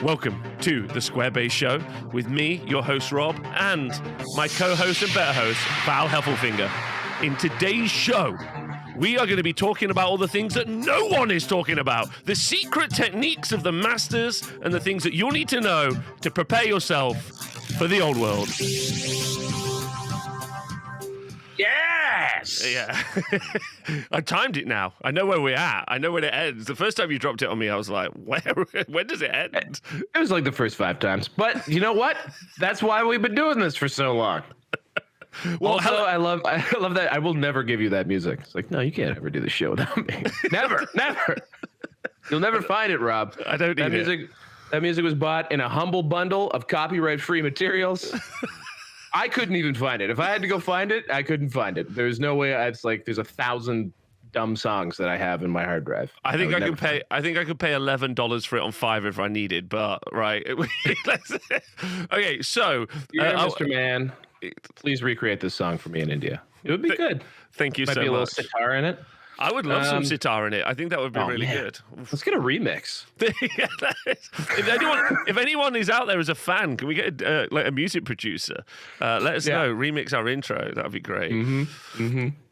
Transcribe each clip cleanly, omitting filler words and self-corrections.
Welcome to the Squarebase Show with me, your host Rob, and my co-host and better host, Val Heffelfinger. In today's show, we are going to be talking about all the things that no one is talking about, the secret techniques of the masters, and the things that you'll need to know to prepare yourself for the old world. Yes! Yeah. I timed it now. I know where we're at. I know when it ends. The first time you dropped it on me, I was like, when does it end? It was like the first 5 times. But you know what? That's why we've been doing this for so long. Well, also, I love that. I will never give you that music. It's like, no, you can't ever do the show without me. Never. You'll never find it, Rob. I don't need it. That music was bought in a humble bundle of copyright-free materials. I couldn't even find it. If I had to go find it, I couldn't find it. There's no way. It's like there's 1,000 dumb songs that I have in my hard drive. I think I could pay $11 for it on Fiverr if I needed. But right, okay. So, Mr. Man, please recreate this song for me in India. It would be good. Thank you Might so be a little much. sitar in it. I would love some sitar in it. I think that would be really good. Let's get a remix. Yeah, if anyone is out there as a fan, can we get a music producer? Let us know. Remix our intro. That would be great.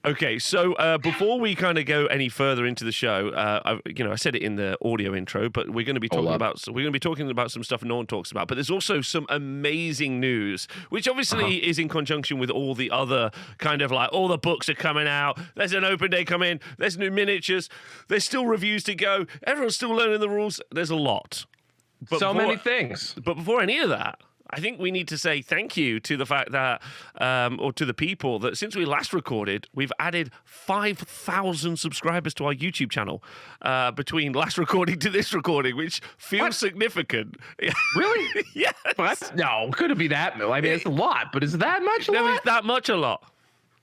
Okay, so before we kind of go any further into the show, I said it in the audio intro, but we're going to be talking about some stuff no one talks about. But there's also some amazing news, which obviously is in conjunction with all the other kind of like all the books are coming out. There's an open day coming. There's new miniatures. There's still reviews to go. Everyone's still learning the rules. There's a lot. But many things. But before any of that, I think we need to say thank you to the fact that, or to the people that since we last recorded, we've added 5,000 subscribers to our YouTube channel between last recording to this recording, which feels significant. Really? Yeah. No, could it be that? I mean, it's a lot, but is it that much? No, it's that much a lot.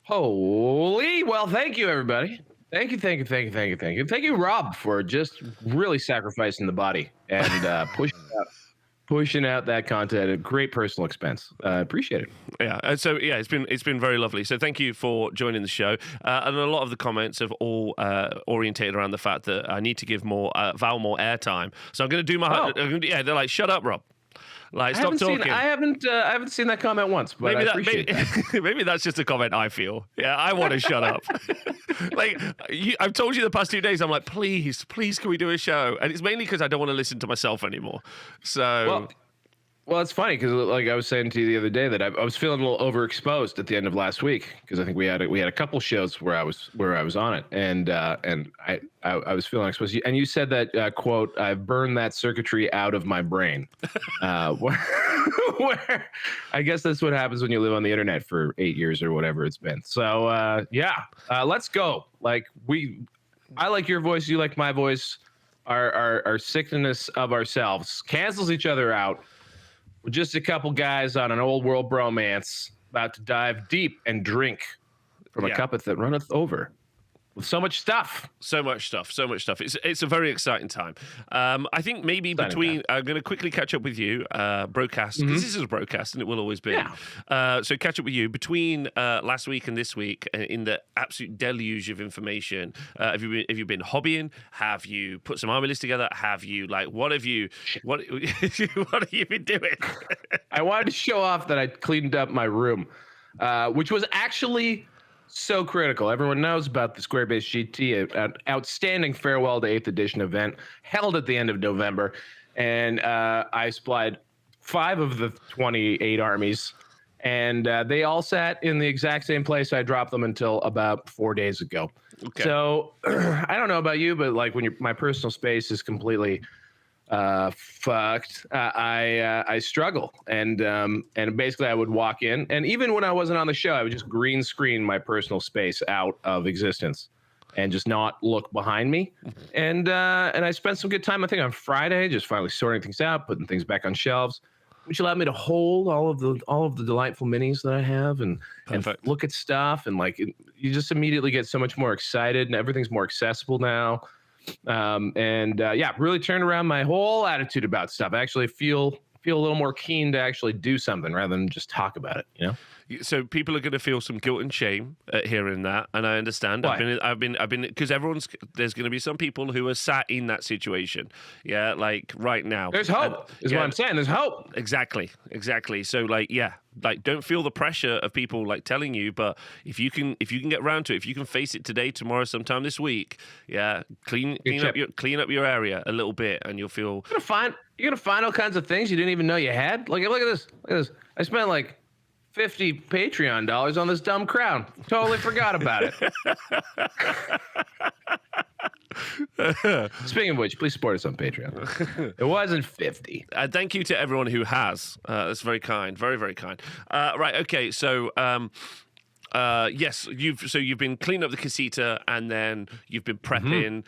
Holy, well, thank you, everybody. Thank you. Thank you, Rob, for just really sacrificing the body and pushing out that content at great personal expense. Appreciate it. Yeah. And so it's been very lovely. So thank you for joining the show. And a lot of the comments have all orientated around the fact that I need to give Val more airtime. So I'm going to do my. They're like, shut up, Rob. Like, stop talking. I haven't seen that comment once, but I appreciate that. Maybe that's just a comment I feel. Yeah, I want to shut up. I've told you the past 2 days, I'm like, please, can we do a show? And it's mainly because I don't want to listen to myself anymore. So. Well, it's funny because, like I was saying to you the other day, that I was feeling a little overexposed at the end of last week because I think we had a couple shows where I was on it, and I was feeling exposed. And you said that quote, "I've burned that circuitry out of my brain," where I guess that's what happens when you live on the internet for 8 years or whatever it's been. So let's go. I like your voice, you like my voice. Our sickness of ourselves cancels each other out. We're just a couple guys on an old world bromance about to dive deep and drink from a cuppeth that runneth over. With so much stuff. So much stuff. It's a very exciting time. I think maybe I'm going to quickly catch up with you, broadcast, because this is a broadcast and it will always be. Yeah. So catch up with you between last week and this week in the absolute deluge of information. Have you been hobbying? Have you put some army lists together? Have you, what have you been doing? I wanted to show off that I cleaned up my room, which was actually so critical. Everyone knows about the Squarebase GT, an outstanding farewell to 8th edition event held at the end of November. And I supplied 5 of the 28 armies, and they all sat in the exact same place I dropped them until about 4 days ago. Okay. So I don't know about you, but when my personal space is completely fucked, I struggle, and basically I would walk in, and even when I wasn't on the show, I would just green screen my personal space out of existence and just not look behind me. And I spent some good time, I think, on Friday, just finally sorting things out, putting things back on shelves, which allowed me to hold all of the delightful minis that I have and look at stuff, and you just immediately get so much more excited, and everything's more accessible now. Really turned around my whole attitude about stuff. I actually feel feel a little more keen to actually do something rather than just talk about it. You know. So people are going to feel some guilt and shame at hearing that, and I understand. Why? I've been because there's going to be some people who are sat in that situation. Yeah, like right now. There's hope. Is what I'm saying. There's hope. Exactly. So like, yeah, like don't feel the pressure of people like telling you, but if you can get around to it, if you can face it today, tomorrow, sometime this week, yeah, clean up your area a little bit, and you'll feel You're gonna find all kinds of things you didn't even know you had. Like, look at this. I spent like $50 Patreon dollars on this dumb crown. Totally forgot about it. Speaking of which, please support us on Patreon. It wasn't 50. Thank you to everyone who has. That's very kind, very, very kind. Right, okay, so yes, you've been cleaning up the casita, and then you've been prepping.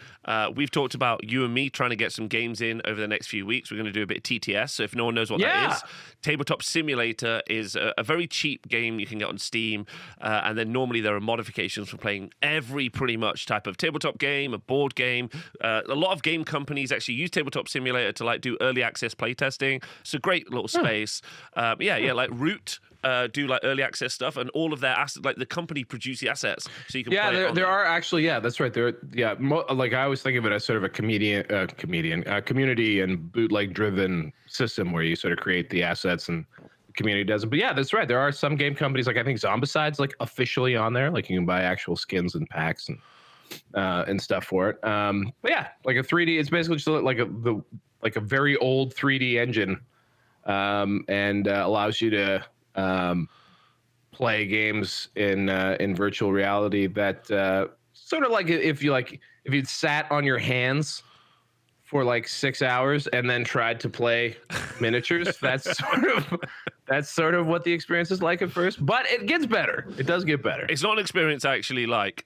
We've talked about you and me trying to get some games in over the next few weeks. We're going to do a bit of TTS. So if no one knows what that is, Tabletop Simulator is a very cheap game you can get on Steam, and then normally there are modifications for playing every pretty much type of tabletop game, a board game. A lot of game companies actually use Tabletop Simulator to like do early access playtesting. It's a great little space. Like Root. Do like early access stuff, and all of their assets, like the company produce the assets, so you can. Yeah, there are actually. Yeah, that's right. Like I always think of it as sort of a community and bootleg driven system where you sort of create the assets and the community does it. But yeah, that's right. There are some game companies, like I think Zombicide's like officially on there. Like you can buy actual skins and packs and stuff for it. But yeah, like a 3D. It's basically just like a very old 3D engine, and allows you to play games in virtual reality that sort of like if you'd sat on your hands for like 6 hours and then tried to play miniatures. That's sort of what the experience is like at first, but it gets better. It does get better. It's not an experience actually like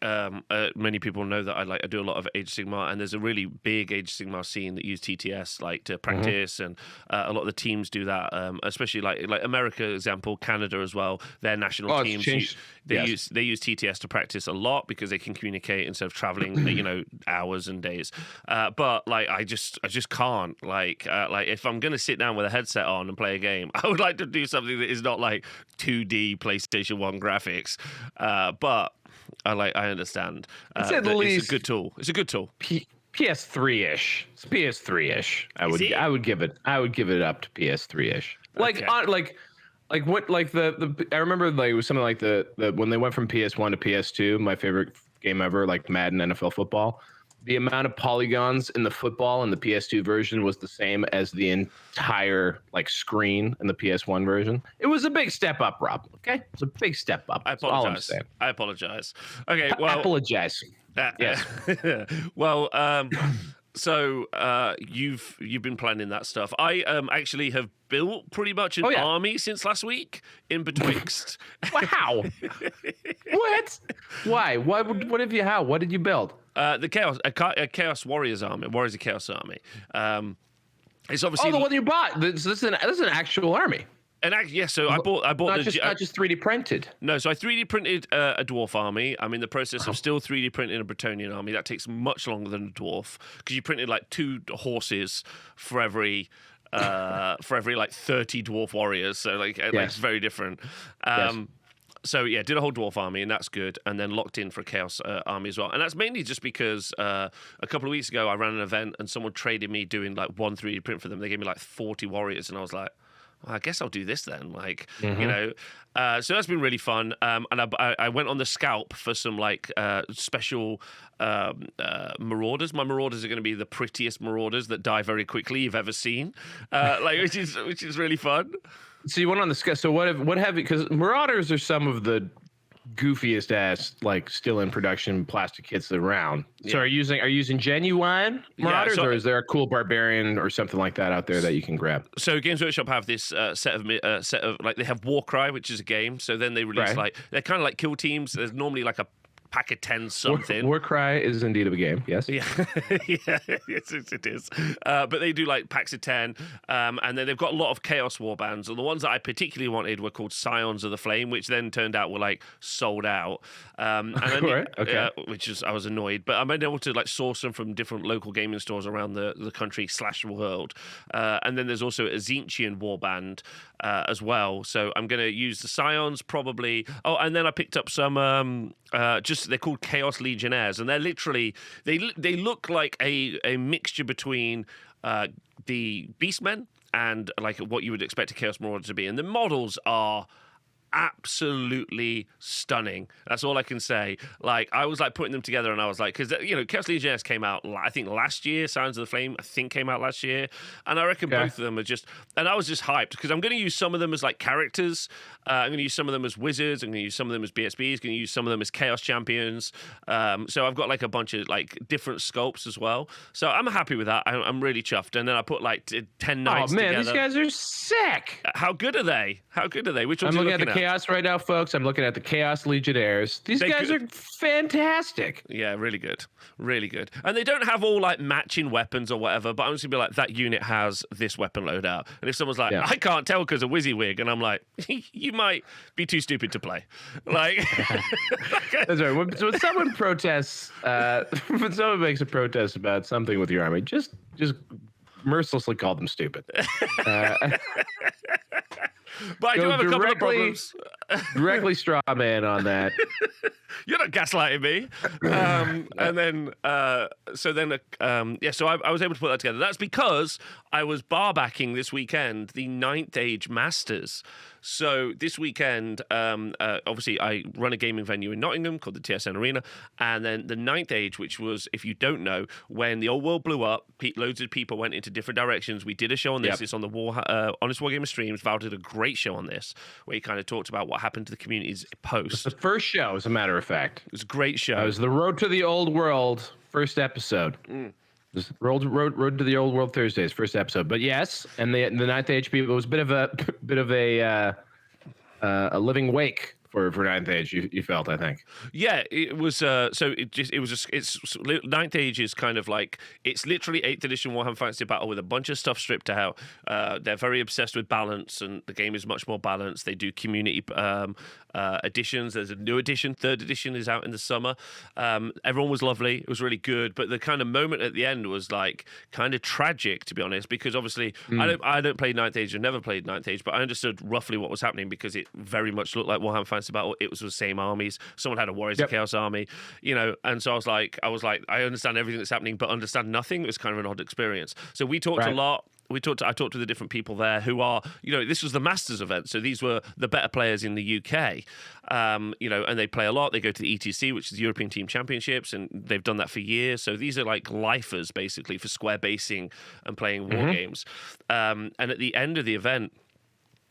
many people know that I do a lot of Age of Sigmar, and there's a really big Age of Sigmar scene that use TTS like to practice, and a lot of the teams do that, especially like America, example, Canada as well. Their national teams use TTS to practice a lot because they can communicate instead of traveling hours and days. But like I just can't like if I'm gonna sit down with a headset on and play a game, I would like to do something that is not like 2D PlayStation 1 graphics, but I understand. It's at least it's a good tool. It's a good tool. PS3-ish. It's PS3-ish. I would give it up to PS3-ish. Like okay. I remember like it was something like the when they went from PS1 to PS2. My favorite game ever, like Madden NFL Football. The amount of polygons in the football in the PS2 version was the same as the entire like screen in the PS1 version. It was a big step up, Rob. Okay, it's a big step up. I apologize. Okay, well, apologize. Yes. Well, so you've been planning that stuff. I actually have built pretty much an army since last week in betwixt. Wow. What? Why? What have you? How? What did you build? The Chaos Warriors army. Warriors of Chaos army. It's obviously the one you bought. This is an actual army. And so I bought not just 3D printed. No, so I 3D printed a dwarf army. I'm in the process of still 3D printing a Bretonnian army. That takes much longer than a dwarf because you printed like 2 horses for every like 30 dwarf warriors. So like it's very different. So yeah, did a whole dwarf army, and that's good. And then locked in for a chaos army as well. And that's mainly just because a couple of weeks ago I ran an event and someone traded me doing like 1 3D print for them. They gave me like 40 warriors, and I was like, well, I guess I'll do this then. Like, so that's been really fun. And I went on the scalp for some like special marauders. My marauders are going to be the prettiest marauders that die very quickly you've ever seen, which is really fun. So you went on the scalp. So what have you? Because marauders are some of the goofiest ass like still in production plastic kits around. So are you using genuine marauders, or is there a cool barbarian or something like that out there that you can grab? So Games Workshop have this set of like they have Warcry, which is a game. So then they release they're kind of like kill teams. There's normally like a pack of 10 something. Warcry is indeed a game, yes. Yeah, yeah, yes, it is. But they do like packs of 10, and then they've got a lot of Chaos Warbands. And the ones that I particularly wanted were called Scions of the Flame, which then turned out were like sold out. And I was annoyed, but I'm able to like source them from different local gaming stores around the country / world. And then there's also a Tzeentchian Warband as well. So I'm going to use the Scions probably. Oh, and then I picked up some they're called Chaos Legionnaires, and they're literally they look like a mixture between the Beastmen and like what you would expect a Chaos Marauder to be, and the models are absolutely stunning. That's all I can say. Like, I was like putting them together, and I was like, because Chaos Legionnaires came out I think last year. Signs of the Flame I think came out last year, and I reckon both of them are just. And I was just hyped because I'm going to use some of them as like characters. I'm going to use some of them as wizards. I'm going to use some of them as BSBs. Going to use some of them as Chaos Champions. So I've got like a bunch of like different sculpts as well. So I'm happy with that. I'm really chuffed. And then I put like 10 knights together. These guys are sick. How good are they? Which ones I'm are you looking at the Chaos right now, folks. I'm looking at the Chaos Legionnaires. These guys are fantastic. Yeah, really good. Really good. And they don't have all like matching weapons or whatever, but I'm just going to be like, that unit has this weapon loadout. And if someone's like, I can't tell because of WYSIWYG, and I'm like, you might be too stupid to play. Like, that's right. When someone protests, when someone makes a protest about something with your army, just mercilessly call them stupid. But I do have a couple of problems. Directly straw man on that. You're not gaslighting me. And then, so I was able to put that together. That's because I was bar backing this weekend the 9th Age Masters. So this weekend, obviously, I run a gaming venue in Nottingham called the TSN Arena, and then the 9th Age, which was, if you don't know, when the old world blew up, loads of people went into different directions. We did a show on this. It's on the Honest Wargamer streams. Val did a great show on this, where he kind of talked about what happened to the community's post. It's the first show, as a matter of fact. It was a great show. It was the Road to the Old World first episode. This Road to the Old World Thursdays first episode. But yes, and the 9th Age people, it was a bit of a living wake for 9th Age. You felt, I think. Yeah, it was. It's 9th Age is kind of like, it's literally 8th edition Warhammer Fantasy Battle with a bunch of stuff stripped out. They're very obsessed with balance, and the game is much more balanced. They do community editions. There's a new edition. 3rd edition is out in the summer. Everyone was lovely. It was really good. But the kind of moment at the end was like kind of tragic, to be honest, because obviously I don't play 9th Age. I've never played 9th Age, but I understood roughly what was happening because it very much looked like Warhammer Fantasy Battle. It was the same armies. Someone had a Warriors of Chaos army, and so I was like, I understand everything that's happening, but understand nothing. It was kind of an odd experience. So we talked a lot. I talked to the different people there who are, this was the Masters event. So these were the better players in the UK, and they play a lot. They go to the ETC, which is the European Team Championships, and they've done that for years. So these are like lifers, basically, for square basing and playing war games. And at the end of the event,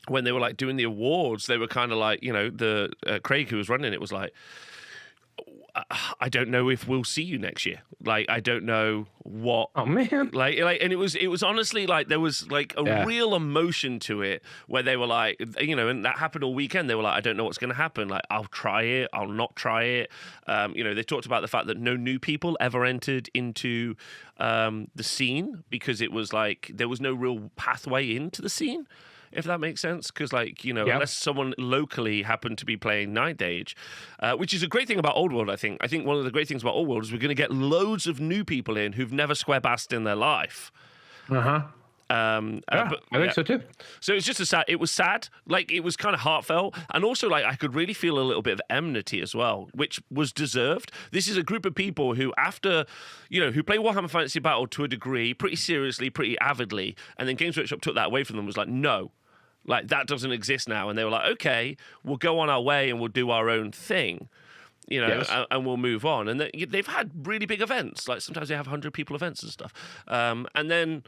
when they were like doing the awards, they were kind of like, the Craig who was running it was like, I don't know if we'll see you next year. Like, I don't know what. Oh man! Like, and it was honestly like there was like a real emotion to it where they were like, and that happened all weekend. They were like, I don't know what's going to happen. Like, I'll try it. I'll not try it. They talked about the fact that no new people ever entered into the scene because it was like there was no real pathway into the scene. If that makes sense, because unless someone locally happened to be playing 9th Age, which is a great thing about Old World, I think. I think one of the great things about Old World is we're going to get loads of new people in who've never square bassed in their life. I think so too. So it's just it was sad, like it was kind of heartfelt, and also like I could really feel a little bit of enmity as well, which was deserved. This is a group of people who, after who play Warhammer Fantasy Battle to a degree, pretty seriously, pretty avidly, and then Games Workshop took that away from them. Was like, no, like that doesn't exist now, and they were like, okay, we'll go on our way and we'll do our own thing. And we'll move on. And they've had really big events. Like sometimes they have 100 people events and stuff. And then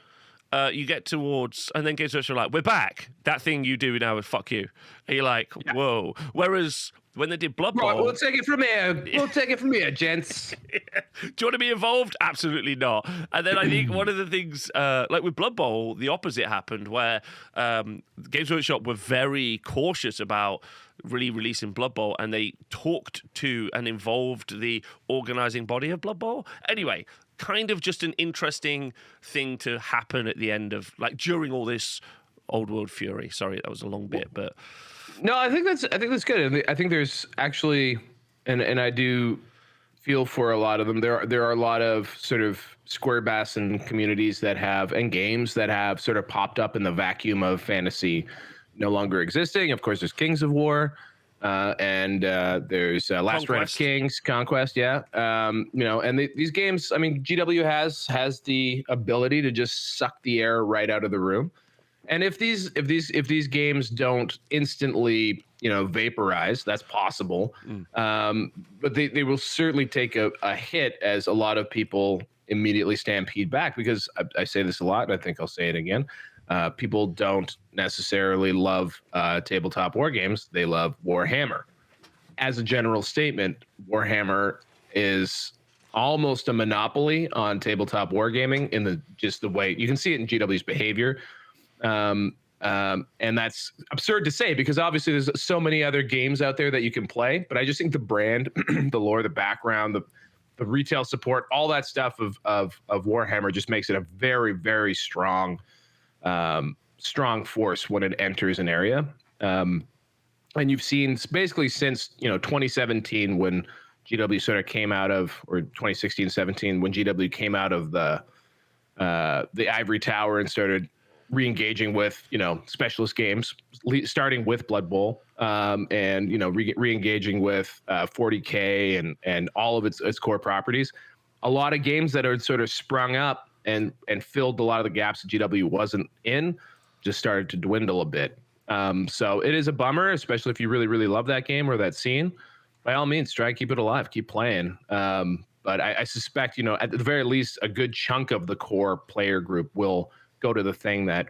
you get towards, and then Games Workshop are like, we're back. That thing you do now is fuck you. And you're like, whoa. Whereas when they did Blood Right, Bowl. we'll take it from here. We'll take it from here, gents. Do you want to be involved? Absolutely not. And then I think one of the things, like with Blood Bowl, the opposite happened, where Games Workshop were very cautious about really releasing Blood Bowl, and they talked to and involved the organizing body of Blood Bowl. Anyway, kind of just an interesting thing to happen at the end of, like, during all this Old World fury. Sorry, that was a long bit, but no, I think that's good. I think there's actually, and I do feel for a lot of them. There are a lot of sort of Square Bassin communities that have, and games that have sort of popped up in the vacuum of fantasy no longer existing. Of course, there's Kings of War, and there's Last Reign of Kings, Conquest, yeah. And these games, I mean, GW has the ability to just suck the air right out of the room. And if these games don't instantly, vaporize, that's possible. But they will certainly take a hit as a lot of people immediately stampede back, because I say this a lot, and I think I'll say it again. People don't necessarily love tabletop war games. They love Warhammer. As a general statement, Warhammer is almost a monopoly on tabletop wargaming in the way you can see it in GW's behavior. And that's absurd to say, because obviously there's so many other games out there that you can play. But I just think the brand, the lore, the background, the retail support, all that stuff of Warhammer just makes it a very, very strong force when it enters an area. And you've seen basically since 2017, when GW sort of came out of, or 2016-17, when GW came out of the ivory tower and started re-engaging with specialist games, starting with Blood Bowl, and re-engaging with 40K and all of its core properties. A lot of games that are sort of sprung up and filled a lot of the gaps that GW wasn't in just started to dwindle a bit. So it is a bummer, especially if you really, really love that game or that scene. By all means, try and keep it alive, keep playing. But I suspect, at the very least, a good chunk of the core player group will go to the thing that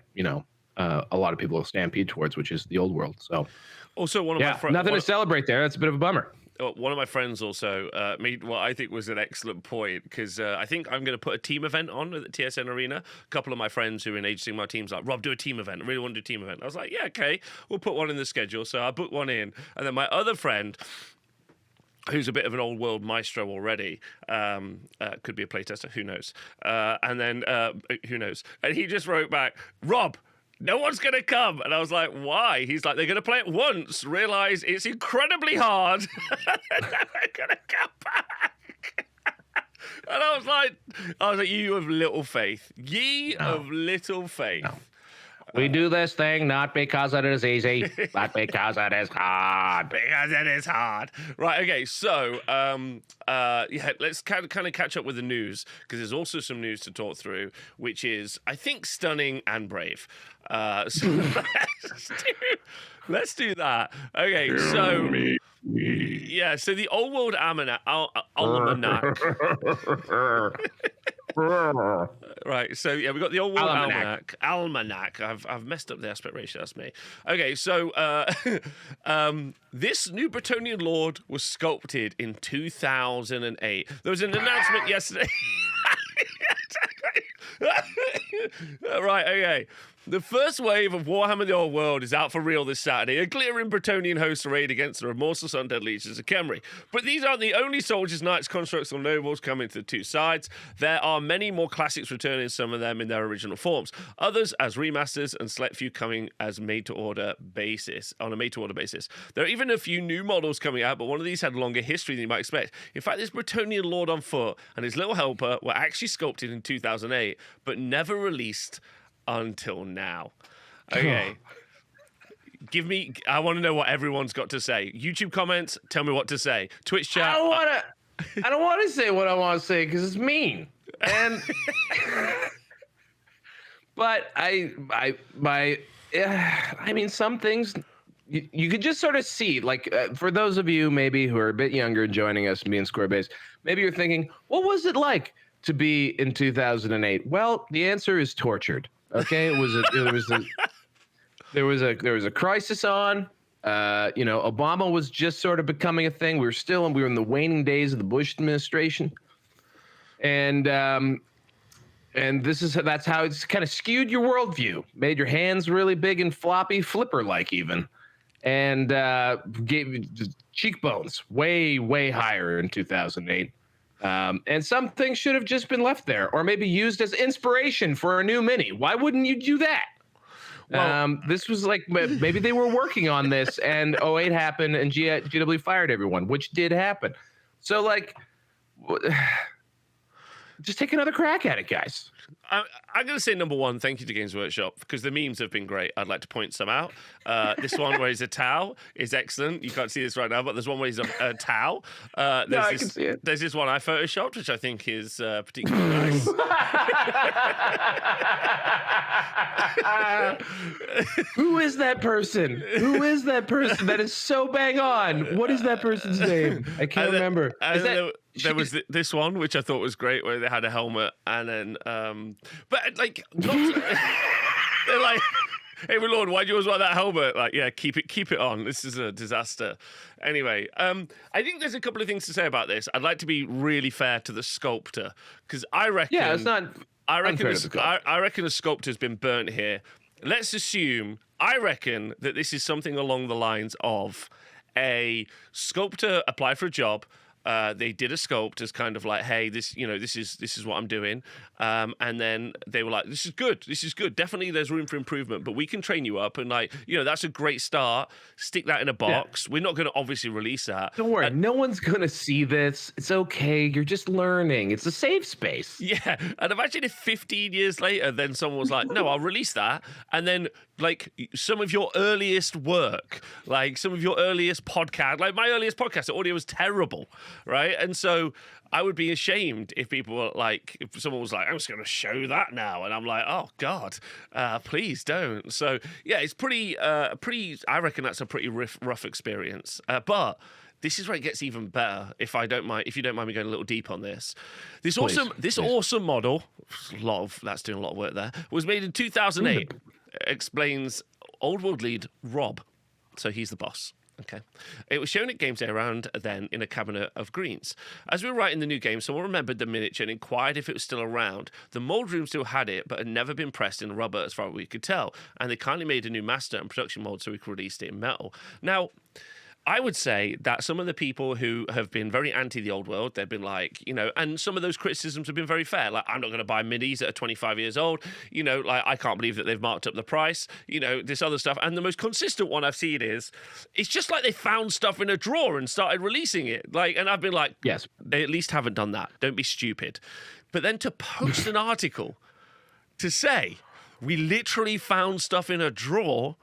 a lot of people will stampede towards, which is the old world. So also one of my friends, nothing to celebrate there. That's a bit of a bummer. One of my friends also made what I think was an excellent point, because I think I'm going to put a team event on at the TSN Arena. A couple of my friends who are in Age of Sigmar teams like, Rob, do a team event. I really want to do a team event. I was like, yeah, okay, we'll put one in the schedule. So I booked one in. And then my other friend, who's a bit of an old world maestro already, could be a playtester, who knows? Who knows? And he just wrote back, Rob, no one's going to come. And I was like, why? He's like, they're going to play it once, realize it's incredibly hard, and then they're going to come back. And I was like, you of little faith. Ye of little faith. No. We do this thing not because it is easy, but because it is hard. Because it is hard. Right, okay, so let's kind of catch up with the news, because there's also some news to talk through, which is, I think, stunning and brave. So let's do that. Okay, so yeah, so the Old World Almanac. Right, so yeah, we got the Old World Almanac. I've messed up the aspect ratio. That's me. Okay, so this new Bretonian Lord was sculpted in 2008. There was an announcement yesterday. Right, okay. The first wave of Warhammer the Old World is out for real this Saturday. A glittering Bretonian host arrayed against the remorseless undead legions of Khemri. But these aren't the only soldiers, knights, constructs, or nobles coming to the two sides. There are many more classics returning, some of them in their original forms. Others as remasters, and select few coming as on a made-to-order basis. There are even a few new models coming out, but one of these had a longer history than you might expect. In fact, this Bretonian Lord on foot and his little helper were actually sculpted in 2008, but never released until now. Okay. I want to know what everyone's got to say. YouTube comments, tell me what to say. Twitch chat. I don't want to say what I want to say because it's mean. And but I mean, some things you could just sort of see, like for those of you maybe who are a bit younger and joining us and being Squarebase, maybe you're thinking, what was it like to be in 2008? Well, the answer is tortured. Okay, there was a crisis on. Obama was just sort of becoming a thing. We were in the waning days of the Bush administration, and that's how it's kind of skewed your worldview, made your hands really big and floppy, flipper-like even, and gave cheekbones way higher in 2008. And some things should have just been left there, or maybe used as inspiration for a new Mini. Why wouldn't you do that? Well, this was like, maybe they were working on this, and 08 happened, and GW fired everyone, which did happen. So, like, just take another crack at it, guys. I'm going to say number one, thank you to Games Workshop, because the memes have been great. I'd like to point some out. This one where he's a towel is excellent. You can't see this right now, but there's one where he's a towel. I can see it. There's this one I photoshopped, which I think is particularly nice. Who is that person? Who is that person? That is so bang on. What is that person's name? I can't remember. There was this one, which I thought was great, where they had a helmet, and then, but like, they're like, "Hey, my lord, why do you always wear that helmet?" Like, yeah, keep it on. This is a disaster. Anyway, I think there's a couple of things to say about this. I'd like to be really fair to the sculptor, because I reckon, it's not. I reckon the sculptor's been burnt here. Let's assume. I reckon that this is something along the lines of a sculptor applied for a job. They did a sculpt as kind of like, hey, this is what I'm doing, and then they were like, this is good. Definitely, there's room for improvement, but we can train you up, and like, that's a great start. Stick that in a box. Yeah. We're not going to obviously release that. Don't worry, no one's going to see this. It's okay. You're just learning. It's a safe space. Yeah, and imagine if 15 years later, then someone was like, no, I'll release that, and then like some of your earliest work, like some of your earliest podcast, like my earliest podcast, the audio was terrible. Right. And so I would be ashamed if people were like, if someone was like, I'm just going to show that now. And I'm like, oh, God, please don't. So, yeah, it's pretty, I reckon that's a pretty rough experience. But this is where it gets even better. If you don't mind me going a little deep on this. This awesome model, that's doing a lot of work there, was made in 2008, explains Old World lead Rob. So he's the boss. Okay. It was shown at Games Day around then in a cabinet of greens. As we were writing the new game, someone remembered the miniature and inquired if it was still around. The mould room still had it, but had never been pressed in rubber as far as we could tell, and they kindly made a new master and production mould so we could release it in metal. Now, I would say that some of the people who have been very anti the old world, they've been like, and some of those criticisms have been very fair. Like, I'm not going to buy minis that are 25 years old. Like, I can't believe that they've marked up the price, this other stuff. And the most consistent one I've seen is, it's just like they found stuff in a drawer and started releasing it. Like, and I've been like, yes, they at least haven't done that. Don't be stupid. But then to post an article to say, we literally found stuff in a drawer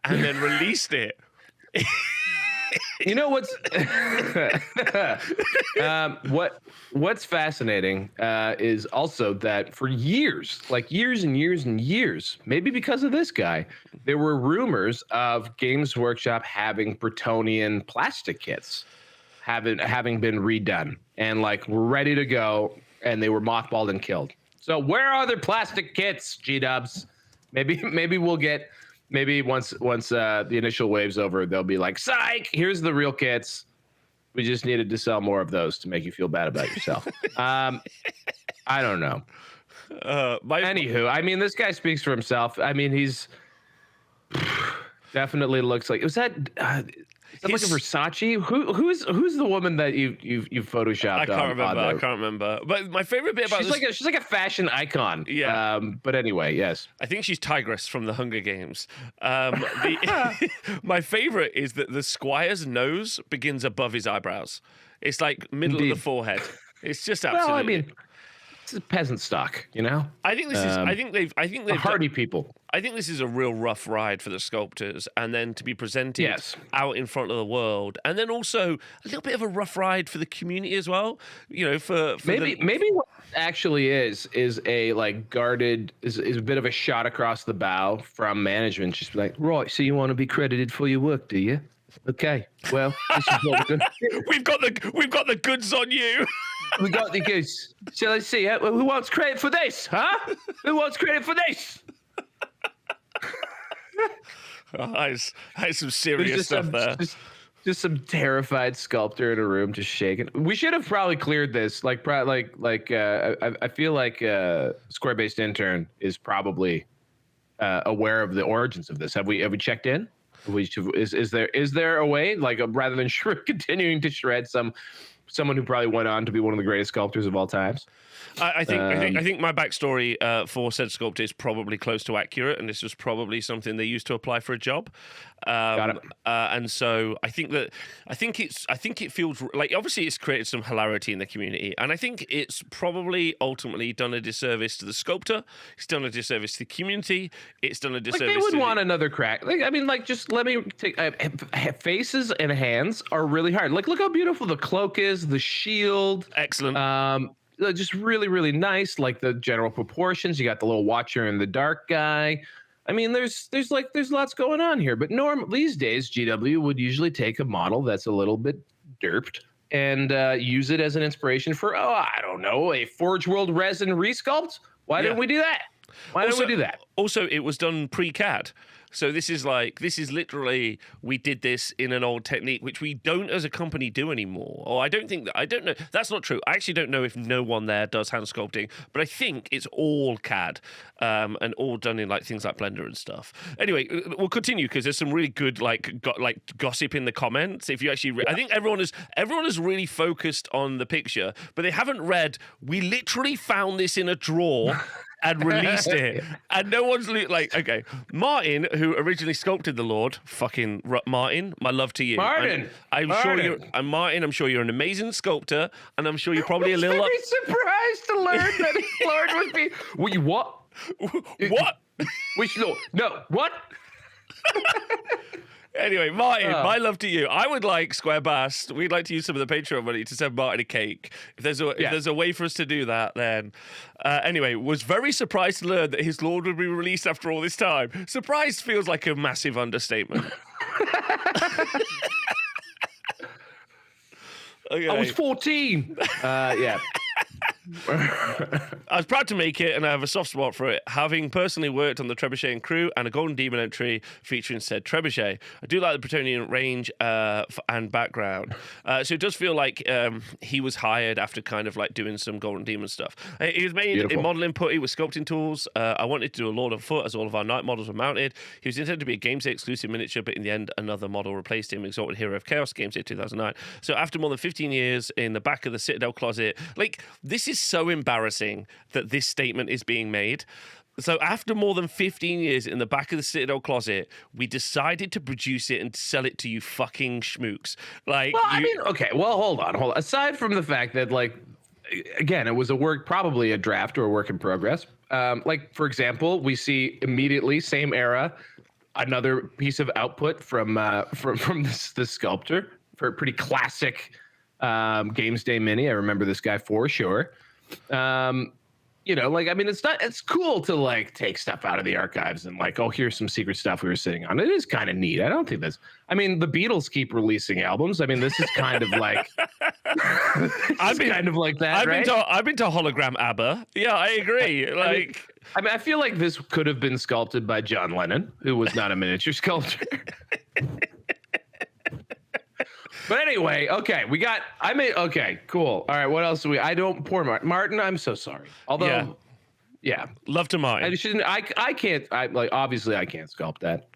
and then released it. You know what's fascinating is also that for years and years, maybe because of this guy, there were rumors of Games Workshop having Bretonian plastic kits having been redone and like ready to go, and they were mothballed and killed. So where are their plastic kits, G-dubs? Maybe we'll get. Maybe once the initial wave's over, they'll be like, psych, here's the real kits. We just needed to sell more of those to make you feel bad about yourself. I don't know. Anywho, I mean, this guy speaks for himself. I mean, he's definitely looks like, was that like a Versace? Who's the woman that you've photoshopped? I can't remember. But my favorite bit about she's like a fashion icon. Yeah. But anyway, yes. I think she's Tigress from the Hunger Games. My favorite is that the Squire's nose begins above his eyebrows. It's like middle of the forehead. It's just absolutely. Well, I mean, it's a peasant stock, I think this is. I think they've hardy people. I think this is a real rough ride for the sculptors, and then to be presented out in front of the world, and then also a little bit of a rough ride for the community as well. For maybe what actually is a like guarded is a bit of a shot across the bow from management, just like, right. So you want to be credited for your work, do you? Okay. Well, this is what we're doing. We've got the goods on you. We got the goods. So let's see. Who wants credit for this? Huh? Who wants credit for this? That's some serious stuff there. Just some terrified sculptor in a room, just shaking. We should have probably cleared this. I feel like Square-based intern is probably aware of the origins of this. Have we checked in? Is there a way, like, rather than continuing to shred someone who probably went on to be one of the greatest sculptors of all times? I think my backstory for said sculptor is probably close to accurate, and this was probably something they used to apply for a job. Got it. And so I think it feels like, obviously it's created some hilarity in the community, and I think it's probably ultimately done a disservice to the sculptor. It's done a disservice to the community. It's done a disservice. Like, they would want another crack. Just let me take faces and hands are really hard. Like, look how beautiful the cloak is, the shield. Excellent. Just really, really nice. Like, the general proportions. You got the little watcher in the dark guy. I mean, there's lots going on here. But these days, GW would usually take a model that's a little bit derped and use it as an inspiration for, I don't know, a Forge World resin resculpt. Why didn't we do that? Why didn't we do that? Also, it was done pre-CAD. So this is literally, we did this in an old technique, which we don't as a company do anymore. Or I don't know. That's not true. I actually don't know if no one there does hand sculpting, but I think it's all CAD and all done in things like Blender and stuff. Anyway, we'll continue because there's some really good gossip in the comments. If you actually, I think everyone is really focused on the picture, but they haven't read. We literally found this in a drawer. And released it, and no one's okay. Martin, who originally sculpted the Lord, fucking Martin, my love to you. Martin, I'm sure you're an amazing sculptor, and I'm sure you're probably a little. I'd be surprised to learn that his Lord would be. What? What? Which Lord? No, what? Anyway, Martin, my love to you. I would like Squarebast. We'd like to use some of the Patreon money to send Martin a cake. If there's a way for us to do that, then anyway, was very surprised to learn that his Lord would be released after all this time. Surprised feels like a massive understatement. Okay. I was 14. Yeah. I was proud to make it, and I have a soft spot for it, having personally worked on the Trebuchet and crew and a Golden Demon entry featuring said Trebuchet. I do like the Bretonian range and background. So it does feel like he was hired after kind of doing some Golden Demon stuff. He was made in modeling putty with sculpting tools. I wanted to do a Lord on foot as all of our Knight models were mounted. He was intended to be a Games Day exclusive miniature, but in the end, another model replaced him, Exalted Hero of Chaos, Games Day 2009. So after more than 15 years in the back of the Citadel closet, this is so embarrassing that this statement is being made. So after more than 15 years in the back of the Citadel closet, we decided to produce it and sell it to you fucking schmooks. Hold on. Aside from the fact that, again, it was probably a draft or a work in progress. For example, we see immediately, same era, another piece of output from this sculptor for a pretty classic Games Day mini. I remember this guy for sure. It's cool to take stuff out of the archives and here's some secret stuff we were sitting on. It is kind of neat. I don't think the Beatles keep releasing albums. I mean, this is kind of like I've been to hologram ABBA. Yeah, I agree. I feel like this could have been sculpted by John Lennon, who was not a miniature sculptor. But anyway, okay, okay, cool. All right, what else poor Martin, I'm so sorry. Although, yeah. Love to Martin. Obviously I can't sculpt that.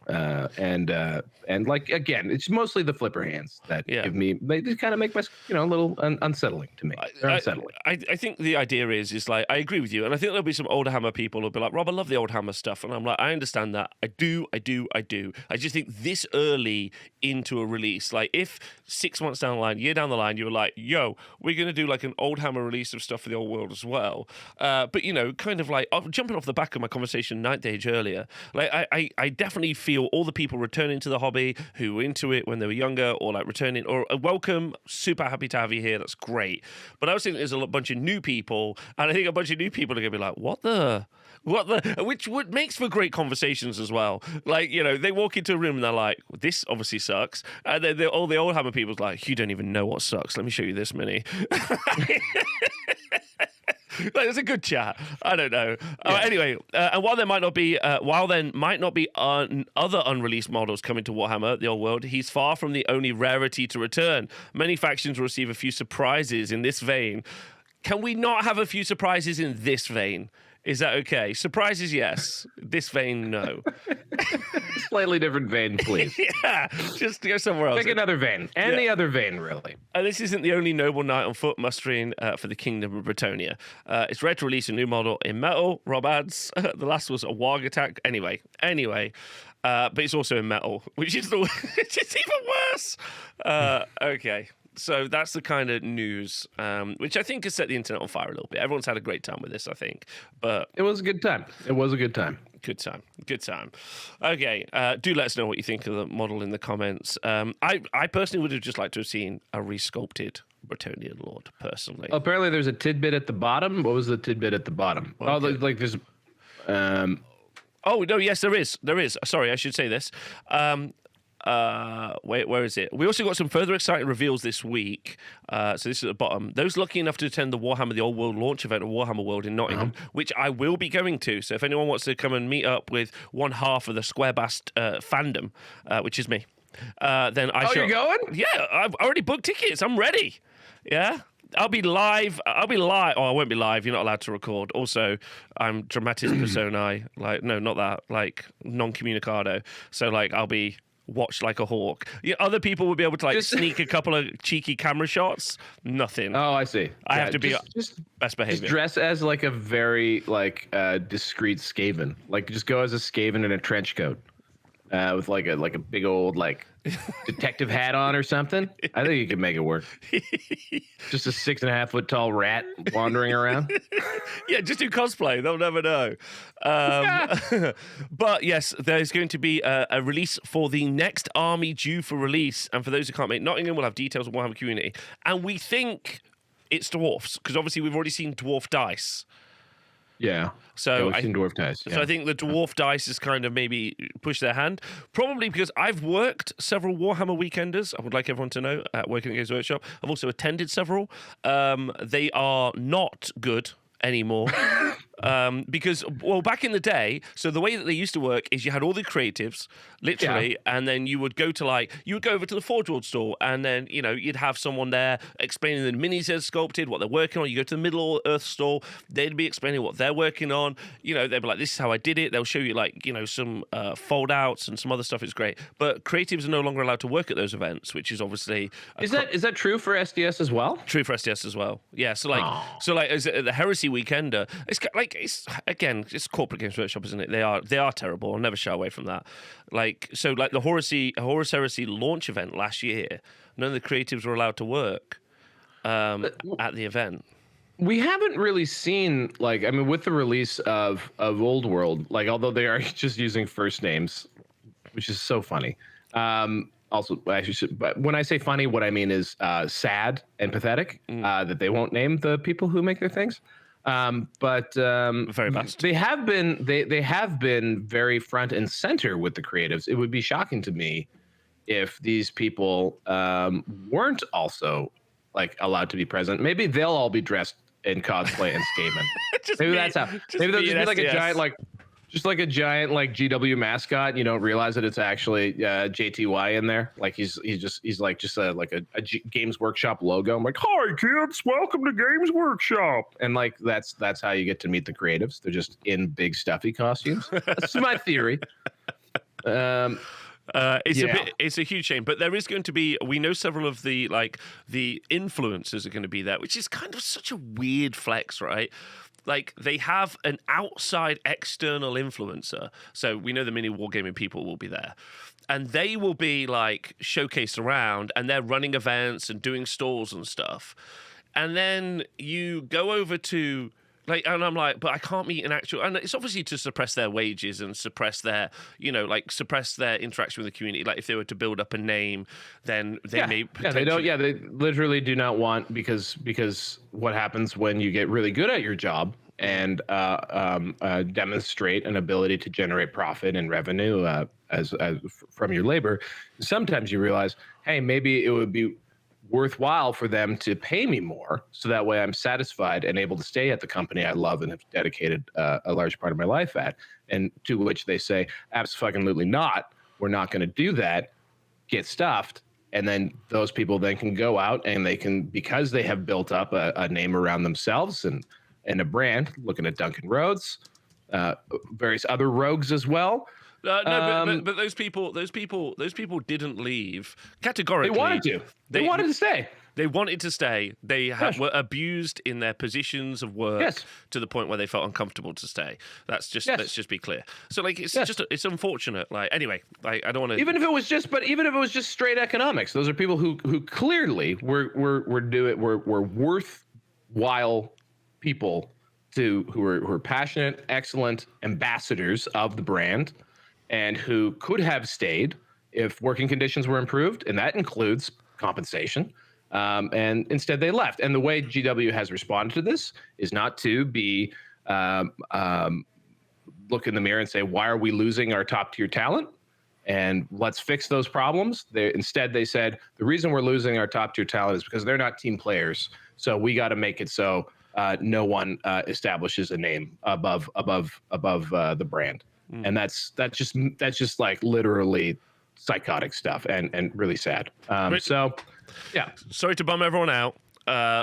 Again, it's mostly the flipper hands that give me, they just kind of make my, a little unsettling to me. Unsettling. I think the idea is I agree with you. And I think there'll be some older Hammer people who'll be like, Rob, I love the old Hammer stuff. And I'm like, I understand that. I do. I just think this early into a release, if 6 months down the line, year down the line, you were like, yo, we're going to do an old Hammer release of stuff for the old world as well. But, kind of jumping off the back of my conversation Ninth Age earlier, I definitely feel all the people returning to the hobby who were into it when they were younger or returning or welcome, super happy to have you here. That's great. But I was thinking there's a bunch of new people, and I think a bunch of new people are going to be like, what the, which makes for great conversations as well. They walk into a room and they're like, this obviously sucks. And then all the old Hammer people's like, you don't even know what sucks. Let me show you this mini. Like, it's a good chat. I don't know. Anyway, and while there might not be, other unreleased models coming to Warhammer the Old World, he's far from the only rarity to return. Many factions will receive a few surprises in this vein. Can we not have a few surprises in this vein? Is that okay? Surprises, yes. This vein, no. Slightly different vein, please. Yeah, just go somewhere else. Pick another vein. Any other vein, really. And this isn't the only noble knight on foot mustering for the Kingdom of Bretonia. It's ready to release a new model in metal. Rob adds, the last was a warg attack. Anyway. But it's also in metal, which is even worse. Okay. So that's the kind of news, which I think has set the internet on fire a little bit. Everyone's had a great time with this, I think. But it was a good time. Good time. Okay. Do let us know what you think of the model in the comments. I personally would have just liked to have seen a resculpted Bretonian Lord, personally. Apparently there's a tidbit at the bottom. What was the tidbit at the bottom? Okay. Oh, like there's... Oh, no, yes, there is. Sorry, I should say this. Where is it? We also got some further exciting reveals this week. So this is at the bottom. Those lucky enough to attend the Warhammer the Old World launch event at Warhammer World in Nottingham, which I will be going to. So if anyone wants to come and meet up with one half of the Squarebast fandom, which is me, then I shall... you're going? Yeah, I've already booked tickets. I'm ready. Yeah. I'll be live. Oh, I won't be live. You're not allowed to record. Also, I'm dramatis personae. Like, no, not that. Like, non-communicado. So, like, I'll be watched like a hawk. Yeah, other people would be able to, like, sneak a couple of cheeky camera shots. Nothing. Oh, I see. I have to be best behavior. Just dress as, like, a very, like, discreet Skaven. Like, just go as a Skaven in a trench coat. With like a big old like detective hat on or something. I think you could make it work. Just a 6.5 foot tall rat wandering around. Yeah, just do cosplay. They'll never know. But yes, there's going to be a release for the next army due for release. And for those who can't make Nottingham, we'll have details on Warhammer Community. And we think it's dwarfs, because obviously we've already seen dwarf dice. Yeah. So we've seen dwarf dice. Yeah. So I think the dwarf dice has kind of maybe pushed their hand. Probably because I've worked several Warhammer weekenders. I would like everyone to know at Working at Games Workshop. I've also attended several. They are not good anymore. Because, well, back in the day, so the way that they used to work is you had all the creatives, literally, and then you would go over to the Forge World store, and then, you know, you'd have someone there explaining the minis they're sculpted, what they're working on. You go to the Middle Earth store, they'd be explaining what they're working on. You know, they'd be like, this is how I did it. They'll show you, like, you know, some fold outs and some other stuff. It's great. But creatives are no longer allowed to work at those events, which is obviously... Is that true for SDS as well? True for SDS as well. Yeah, so like as the Heresy Weekender, it's corporate Games Workshop, isn't it? They are terrible. I'll never shy away from that. Like the Horus Heresy launch event last year, none of the creatives were allowed to work at the event. We haven't really seen, like, I mean, with the release of Old World, like, although they are just using first names, which is so funny. Also, but when I say funny, what I mean is sad and pathetic that they won't name the people who make their things. But very vast. They have been very front and center with the creatives. It would be shocking to me if these people weren't also, like, allowed to be present. Maybe they'll all be dressed in cosplay and Skaven. Maybe that's how. Maybe they'll just be like a giant, like GW mascot. You don't realize that it's actually JTY in there. Like he's like a Games Workshop logo. I'm like, hi kids, welcome to Games Workshop. And like that's how you get to meet the creatives. They're just in big stuffy costumes. That's my theory. It's a huge shame, but there is going to be. We know several of the influencers are going to be there, which is kind of such a weird flex, right? Like, they have an outside external influencer. So we know the mini wargaming people will be there. And they will be, like, showcased around, and they're running events and doing stalls and stuff. And then you go over to... Like, and I'm like, but I can't meet an actual... And it's obviously to suppress their wages and suppress their, suppress their interaction with the community. Like, if they were to build up a name, then they may potentially... they literally do not want... Because what happens when you get really good at your job and demonstrate an ability to generate profit and revenue as from your labor, sometimes you realize, hey, maybe it would be worthwhile for them to pay me more, so that way I'm satisfied and able to stay at the company I love and have dedicated a large part of my life at. And to which they say, absolutely not. We're not going to do that. Get stuffed. And then those people then can go out and they can, because they have built up a name around themselves and a brand, looking at Duncan Rhodes, various other rogues as well. But those people didn't leave categorically. They wanted to. They wanted to stay. They wanted to stay. They were abused in their positions of work to the point where they felt uncomfortable to stay. Let's just be clear. So like it's it's unfortunate. Like anyway, like I don't want to. Even if it was just straight economics, those are people who clearly were worthwhile people who are passionate, excellent ambassadors of the brand, and who could have stayed if working conditions were improved, and that includes compensation. And instead they left. And the way GW has responded to this is not to be look in the mirror and say, why are we losing our top tier talent? And let's fix those problems. Instead, they said, the reason we're losing our top tier talent is because they're not team players. So we got to make it so no one establishes a name above the brand. And that's just like literally psychotic stuff and really sad. So yeah, sorry to bum everyone out.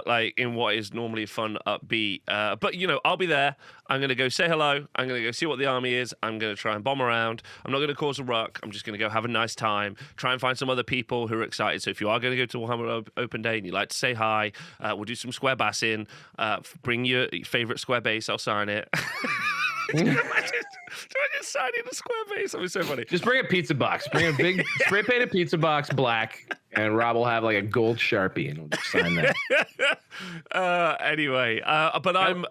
Like in what is normally a fun, upbeat. But you know, I'll be there. I'm gonna go say hello. I'm gonna go see what the army is. I'm gonna try and bomb around. I'm not gonna cause a ruck. I'm just gonna go have a nice time. Try and find some other people who are excited. So if you are gonna go to Warhammer Open Day and you like to say hi, we'll do some square bassing. Bring your favorite square base. I'll sign it. Imagine signing a square base. That was so funny. Just bring a pizza box. Bring a big spray painted pizza box, black, and Rob will have like a gold Sharpie and we'll just sign that. Anyway, but I'm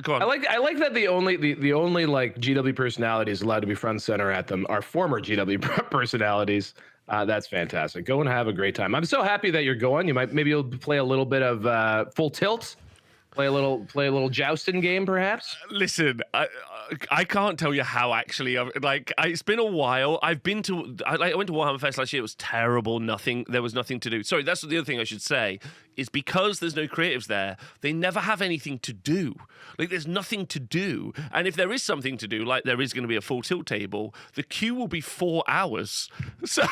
go on. I like that the only like GW personalities allowed to be front and center at them are former GW personalities. That's fantastic. Go and have a great time. I'm so happy that you're going. Maybe you'll play a little bit of Full Tilt. Play a little jousting game, perhaps. Listen, I can't tell you how actually. It's been a while. I went to Warhammer Fest last year. It was terrible. There was nothing to do. Sorry, that's the other thing I should say is because there's no creatives there. They never have anything to do. Like there's nothing to do. And if there is something to do, like there is going to be a full tilt table, the queue will be 4 hours. So.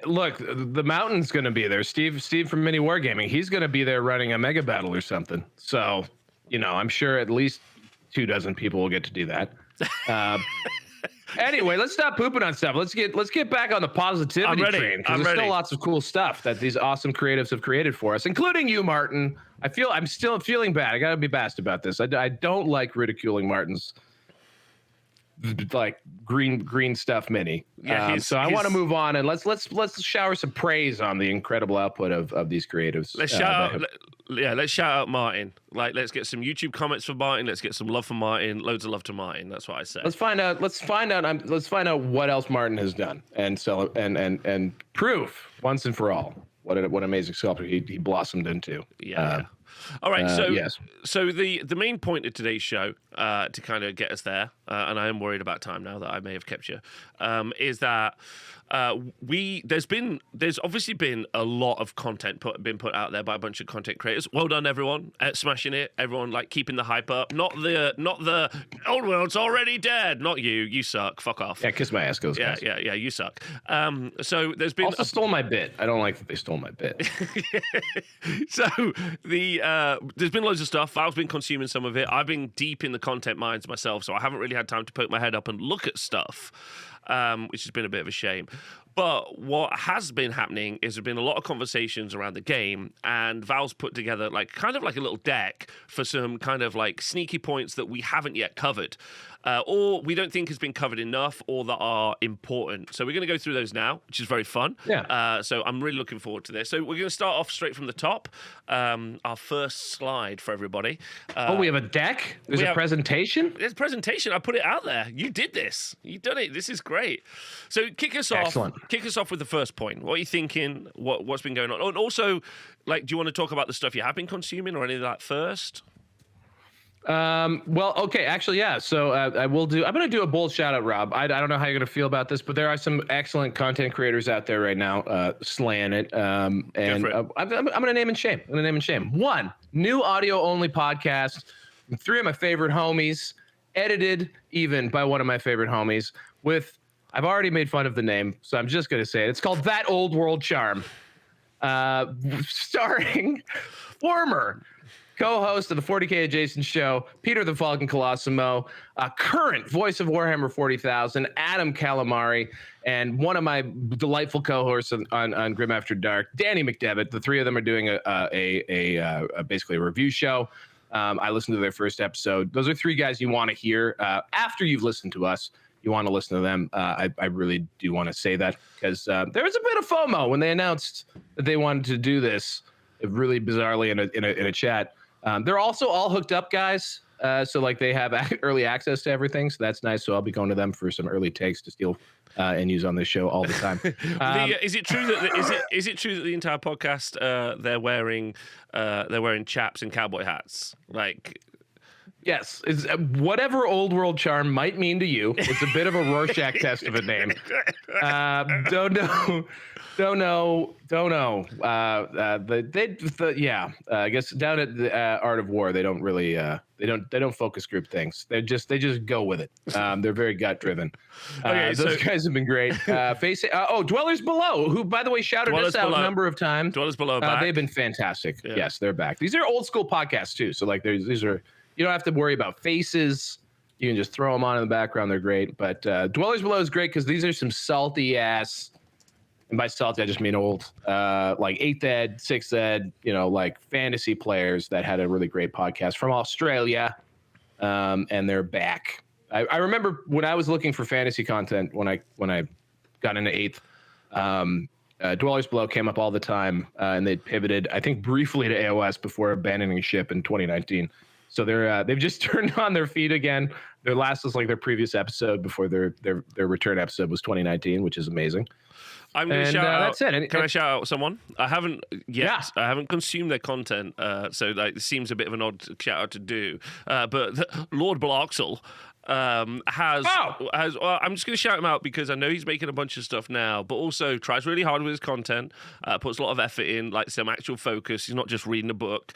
Look, the Mountain's going to be there. Steve from Mini Wargaming, he's going to be there running a mega battle or something. So, you know, I'm sure at least 24 people will get to do that. Anyway, let's stop pooping on stuff. Let's get back on the positivity train, because there's still lots of cool stuff that these awesome creatives have created for us, including you, Martin. I'm still feeling bad. I got to be bashed about this. I don't like ridiculing Martin's like green stuff mini. So I want to move on and let's shower some praise on the incredible output of these creatives. Let's shout out Martin. Like, let's get some YouTube comments for Martin. Let's get some love for Martin. Loads of love to Martin. That's what I say. Let's find out what else Martin has done and prove once and for all what an amazing sculptor he blossomed into. Yeah. All right, so the main point of today's show, to kind of get us there, and I am worried about time now that I may have kept you, is that there's obviously been a lot of content been put out there by a bunch of content creators. Well done, everyone, at smashing it. Everyone like keeping the hype up. Not the old world's already dead. Not you suck. Fuck off. Yeah, kiss my ass, goes. Yeah, you suck. So there's been also stole my bit. I don't like that they stole my bit. So there's been loads of stuff. Valve's been consuming some of it. I've been deep in the content mines myself, so I haven't really had time to poke my head up and look at stuff, which has been a bit of a shame. But what has been happening is there's been a lot of conversations around the game, and Valve's put together kind of like a little deck for some kind of like sneaky points that we haven't yet covered, or we don't think has been covered enough, or that are important. So we're going to go through those now, which is very fun. Yeah. So I'm really looking forward to this. So we're going to start off straight from the top. Our first slide for everybody. We have a deck? There's a presentation? There's a presentation. I put it out there. You did this. You've done it. This is great. So kick us off. Excellent. Kick us off with the first point. What are you thinking? What's been going on? And also, like, do you want to talk about the stuff you have been consuming or any of that first? Well, okay, actually, yeah. So I'm going to do a bold shout out, Rob. I don't know how you're going to feel about this, but there are some excellent content creators out there right now slaying it. And I'm going to name and shame. One, new audio only podcast. Three of my favorite homies, edited even by one of my favorite homies. I've already made fun of the name, so I'm just going to say it. It's called That Old World Charm, starring former co-host of the 40K Adjacent Show, Peter the Falcon Colosimo, current voice of Warhammer 40,000, Adam Calamari, and one of my delightful co-hosts on Grim After Dark, Danny McDevitt. The three of them are doing basically a review show. I listened to their first episode. Those are three guys you want to hear after you've listened to us. You want to listen to them. I really do want to say that because there was a bit of FOMO when they announced that they wanted to do this, really bizarrely in a chat. They're also all hooked up guys, so like they have early access to everything, so that's nice. So I'll be going to them for some early takes to steal and use on this show all the time. Is it true that is it true that the entire podcast they're wearing chaps and cowboy hats? Like, yes, it's whatever old world charm might mean to you. It's a bit of a Rorschach test of a name. Don't know. I guess down at the Art of War, they don't really they don't focus group things. They just go with it. They're very gut driven. Those guys have been great. Dwellers Below, who by the way shouted us out a number of times. Dwellers Below, back. They've been fantastic. Yeah. Yes, they're back. These are old school podcasts too. So like these are, you don't have to worry about faces. You can just throw them on in the background. They're great. But Dwellers Below is great because these are some salty ass. And by salty, I just mean old, like 8th ed, 6th ed, like fantasy players that had a really great podcast from Australia, and they're back. I remember when I was looking for fantasy content when I got into 8th, Dwellers Below came up all the time, and they pivoted, I think, briefly to AOS before abandoning ship in 2019. So they've just turned on their feet again. Their last was like their previous episode before their return episode was 2019, which is amazing. I'm going to shout out. That's it. Can I shout out someone? I haven't yet. Yeah. I haven't consumed their content, so like it seems a bit of an odd shout out to do. But Lord Bloxel has. Well, I'm just going to shout him out because I know he's making a bunch of stuff now, but also tries really hard with his content. Puts a lot of effort in, like some actual focus. He's not just reading a book.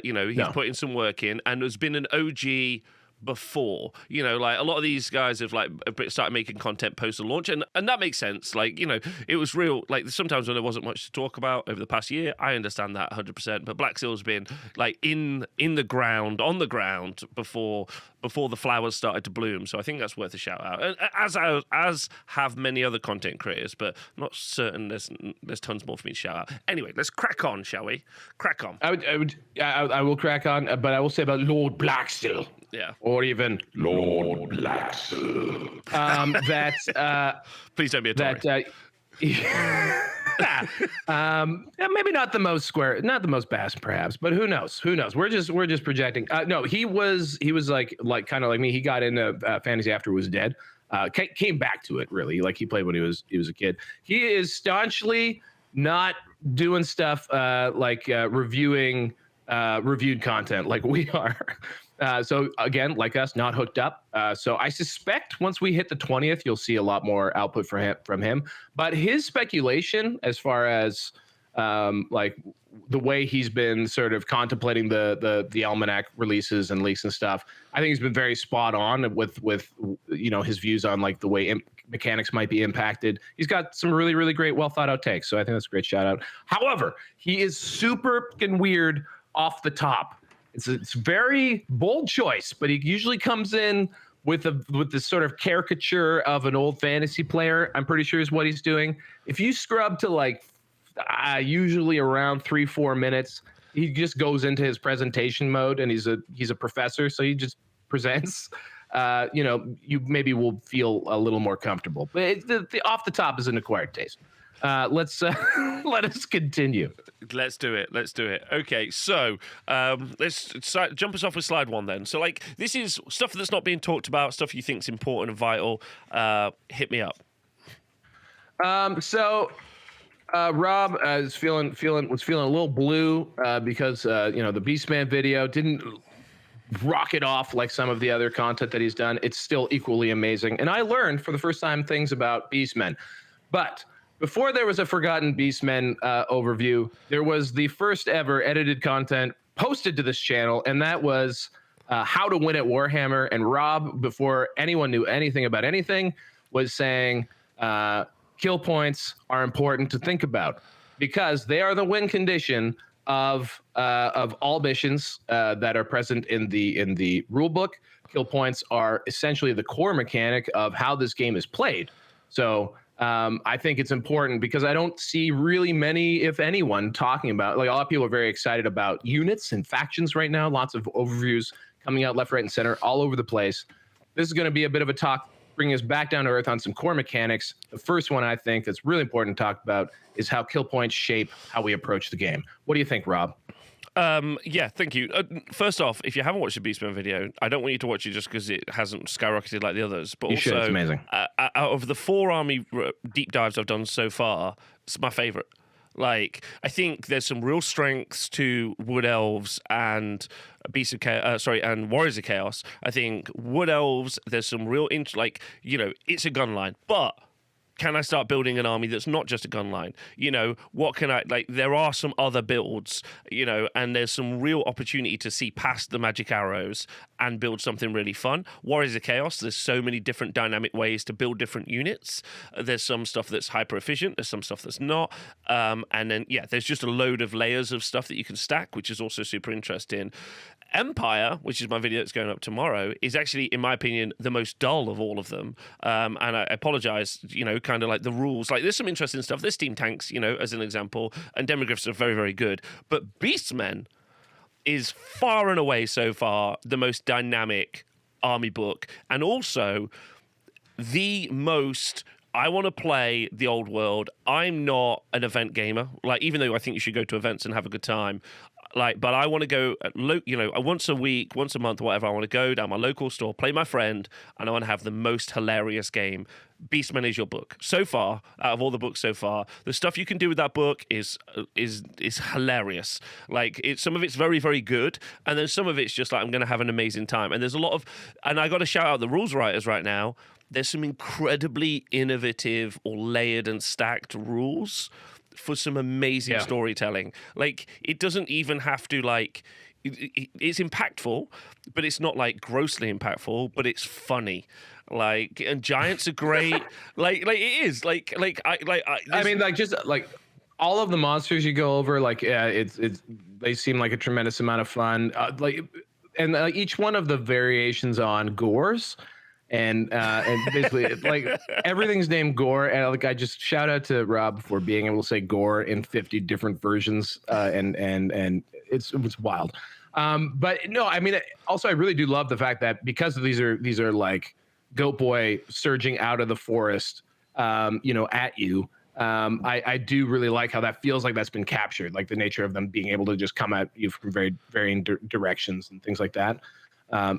He's putting some work in, and has been an OG before, like a lot of these guys have like started making content post the launch, and that makes sense. Like, it was real. Like sometimes when there wasn't much to talk about over the past year, I understand that 100%. But Black Seal's been like in the ground, on the ground before the flowers started to bloom. So I think that's worth a shout out. As have many other content creators, but I'm not certain there's tons more for me to shout out. Anyway, let's crack on, shall we? Crack on. I will crack on, but I will say about Lord Blackstill. Yeah. Or even Lord Blackstill. Please don't be a Tory. Maybe not the most square, not the most bass, perhaps, but who knows? We're just projecting. No, he was like kind of like me. He got into fantasy after he was dead. Came back to it really. Like he played when he was a kid. He is staunchly not doing stuff like reviewing reviewed content like we are. So again, like us, not hooked up. So I suspect once we hit the 20th, you'll see a lot more output from him. But his speculation, as far as like the way he's been sort of contemplating the almanac releases and leaks and stuff, I think he's been very spot on with his views on like the way mechanics might be impacted. He's got some really, really great, well thought out takes. So I think that's a great shout out. However, he is super fucking weird off the top. It's a very bold choice, but he usually comes in with this sort of caricature of an old fantasy player. I'm pretty sure is what he's doing. If you scrub to like usually around 3-4 minutes, he just goes into his presentation mode, and he's a professor, so he just presents. You maybe will feel a little more comfortable, but the off the top is an acquired taste. Let us continue. Let's do it. Okay, so let's jump us off with slide 1 then. So like this is stuff that's not being talked about, stuff you think is important and vital. Hit me up. Rob was feeling a little blue because the Beastman video didn't rocket off like some of the other content that he's done. It's still equally amazing. And I learned for the first time things about Beastmen. But before there was a Forgotten Beastmen overview, there was the first ever edited content posted to this channel, and that was how to win at Warhammer. And Rob, before anyone knew anything about anything, was saying kill points are important to think about because they are the win condition of all missions that are present in the rule book. Kill points are essentially the core mechanic of how this game is played. So I think it's important because I don't see really many, if anyone, talking about, like, a lot of people are very excited about units and factions right now. Lots of overviews coming out left, right, and center all over the place. This is going to be a bit of a talk, bringing us back down to earth on some core mechanics. The first one I think that's really important to talk about is how kill points shape how we approach the game. What do you think, Rob? Yeah, thank you. First off, if you haven't watched the Beastman video, I don't want you to watch it just because it hasn't skyrocketed like the others. But you also, should. It's amazing. Out of the 4 army deep dives I've done so far, it's my favorite. Like, I think there's some real strengths to Wood Elves and Beasts of Chaos, and Warriors of Chaos. I think Wood Elves, there's some real, it's a gun line, but can I start building an army that's not just a gun line? What can I, there are some other builds, and there's some real opportunity to see past the magic arrows and build something really fun. Warriors of Chaos, there's so many different dynamic ways to build different units. There's some stuff that's hyper efficient, there's some stuff that's not. And then, there's just a load of layers of stuff that you can stack, which is also super interesting. Empire, which is my video that's going up tomorrow, is actually, in my opinion, the most dull of all of them. And I apologize, kind of like the rules. Like, there's some interesting stuff. There's steam tanks, as an example, and demogryphs are very, very good. But Beastmen is far and away so far the most dynamic army book, and also the most. I want to play the old world. I'm not an event gamer. Like, even though I think you should go to events and have a good time, but I want to go, once a week, once a month, whatever. I want to go down my local store, play my friend, and I want to have the most hilarious game. Beastman is your book. So far, out of all the books so far, the stuff you can do with that book is hilarious. Like, some of it's very, very good, and then some of it's just like, I'm going to have an amazing time. And there's a lot of, and I got to shout out the rules writers right now. There's some incredibly innovative or layered and stacked rules for some amazing storytelling. Like, it doesn't even have to, it's impactful, but it's not like grossly impactful, but it's funny. Like, and giants are great. like it is I mean, just all of the monsters you go over, they seem like a tremendous amount of fun. Each one of the variations on gores. And basically, everything's named Gore. And I just shout out to Rob for being able to say Gore in 50 different versions. And it's wild. But no, I mean, also I really do love the fact that because these are like Goat Boy surging out of the forest, at you. I do really like how that feels like that's been captured, like the nature of them being able to just come at you from very varying directions and things like that.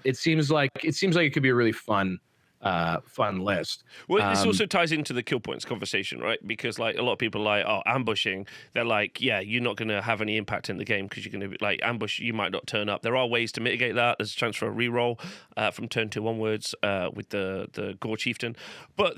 It seems like it could be a really fun list. Well, this also ties into the kill points conversation, right? Because a lot of people are like, ambushing. They're like, you're not going to have any impact in the game because you're going to ambush. You might not turn up. There are ways to mitigate that. There's a chance for a reroll from turn 2 onwards with the Gore Chieftain. But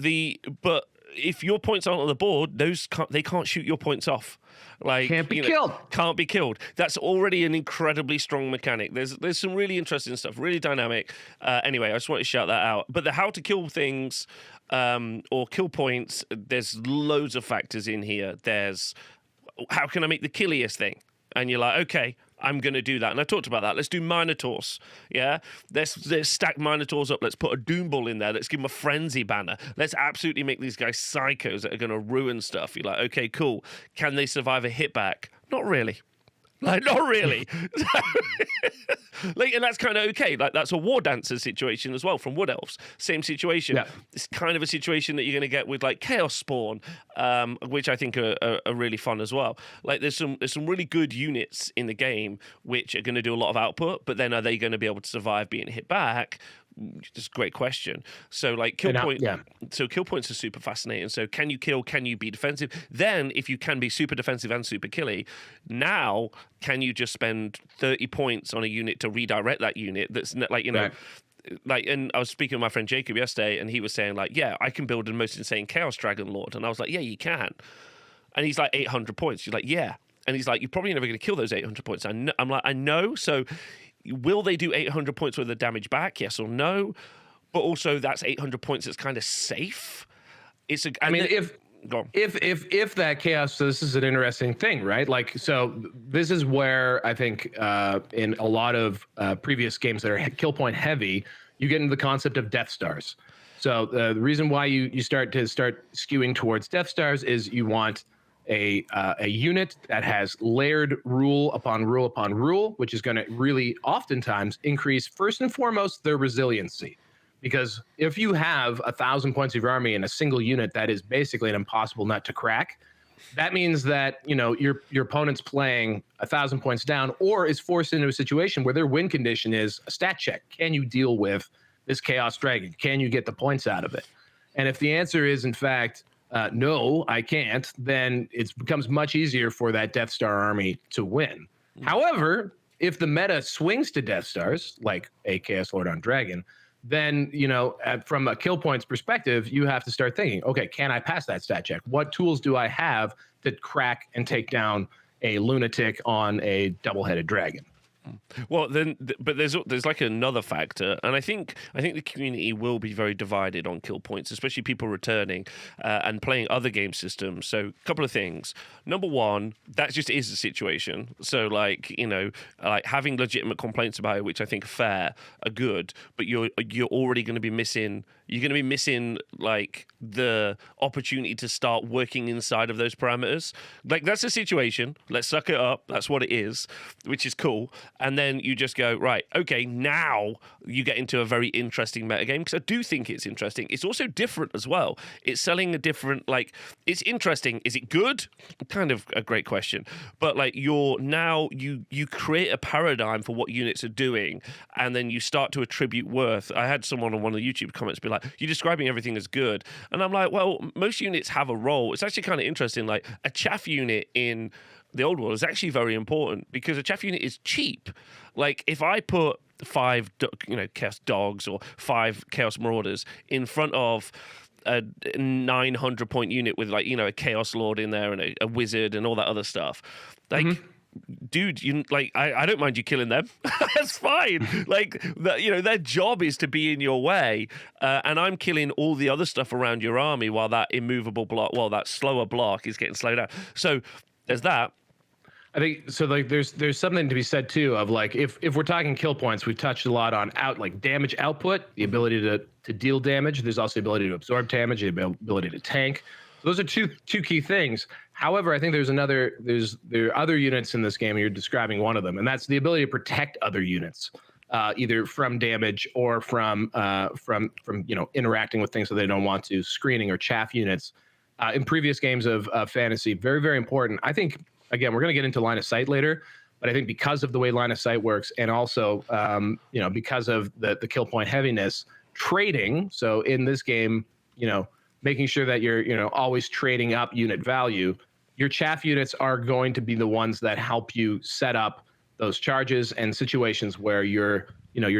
if your points aren't on the board, they can't shoot your points off. Can't be killed. Can't be killed. That's already an incredibly strong mechanic. There's some really interesting stuff, really dynamic. Anyway, I just want to shout that out. But the how to kill things or kill points, there's loads of factors in here. There's how can I make the killiest thing? And you're like, okay, I'm going to do that. And I talked about that. Let's do Minotaurs. Yeah? Let's stack Minotaurs up. Let's put a Doom Ball in there. Let's give them a Frenzy banner. Let's absolutely make these guys psychos that are going to ruin stuff. You're like, okay, cool. Can they survive a hit back? Not really. Not really. And that's kind of okay. That's a War Dancer situation as well from Wood Elves. Same situation. Yeah. It's kind of a situation that you're going to get with Chaos Spawn, which I think are really fun as well. There's some really good units in the game which are going to do a lot of output, but then are they going to be able to survive being hit back? Just a great question. So like kill point, so kill points are super fascinating. So can you kill? Can you be defensive? Then if you can be super defensive and super killy, now can you just spend 30 points on a unit to redirect that unit? That's like like, and I was speaking with my friend Jacob yesterday, and he was saying like, yeah, I can build the most insane Chaos Dragon Lord, and I was like, yeah, you can. And he's like 800 points. He's like, yeah. And he's like, you're probably never going to kill those 800 points. I'm like, I know. So will they do 800 points with the damage back? Yes or no? But also that's 800 points that's kind of safe. It's a. I mean, if that chaos, so this is an interesting thing, right? Like, so this is where I think in a lot of previous games that are kill point heavy, you get into the concept of Death Stars. So the reason why you start skewing towards Death Stars is you want a unit that has layered rule upon rule upon rule, which is going to really oftentimes increase first and foremost their resiliency. Because if you have 1,000 points of your army in a single unit, that is basically an impossible nut to crack. That means that your opponent's playing 1,000 points down, or is forced into a situation where their win condition is a stat check. Can you deal with this Chaos Dragon? Can you get the points out of it? And if the answer is in fact no, I can't, then it becomes much easier for that Death Star army to win. However, if the meta swings to Death Stars, like a Chaos Lord on Dragon, then, from a kill points perspective, you have to start thinking, okay, can I pass that stat check? What tools do I have to crack and take down a lunatic on a double-headed dragon? Well, then, but there's like another factor, and I think the community will be very divided on kill points, especially people returning and playing other game systems. So, a couple of things. Number one, that just is the situation. So, like having legitimate complaints about it, which I think are fair, are good, but you're already going to be missing. You're going to be missing like the opportunity to start working inside of those parameters. Like that's the situation. Let's suck it up. That's what it is, which is cool. And then you just go, right, okay, now you get into a very interesting metagame, because I do think it's interesting. It's also different as well. It's selling a different, it's interesting. Is it good? Kind of a great question. But like you create a paradigm for what units are doing, and then you start to attribute worth. I had someone on one of the YouTube comments be like, you're describing everything as good. And I'm like, well, most units have a role. It's actually kind of interesting. Like a chaff unit in the old world is actually very important, because a chaff unit is cheap. Like if I put 5 chaos dogs or 5 chaos marauders in front of a 900 point unit with a chaos lord in there and a wizard and all that other stuff, dude, I don't mind you killing them. That's fine. Their job is to be in your way, and I'm killing all the other stuff around your army while that immovable block, that slower block is getting slowed down. So there's that. I think so. Like, there's something to be said too of like if we're talking kill points, we've touched a lot on damage output, the ability to deal damage. There's also the ability to absorb damage, the ability to tank. So those are two key things. However, I think there are other units in this game, and you're describing one of them, and that's the ability to protect other units, either from damage or from interacting with things that they don't want to. Screening or chaff units in previous games of fantasy, very, very important. I think. Again, we're going to get into line of sight later, but I think because of the way line of sight works, and also, because of the kill point heaviness, trading. So in this game, making sure that you're always trading up unit value. Your chaff units are going to be the ones that help you set up those charges and situations where your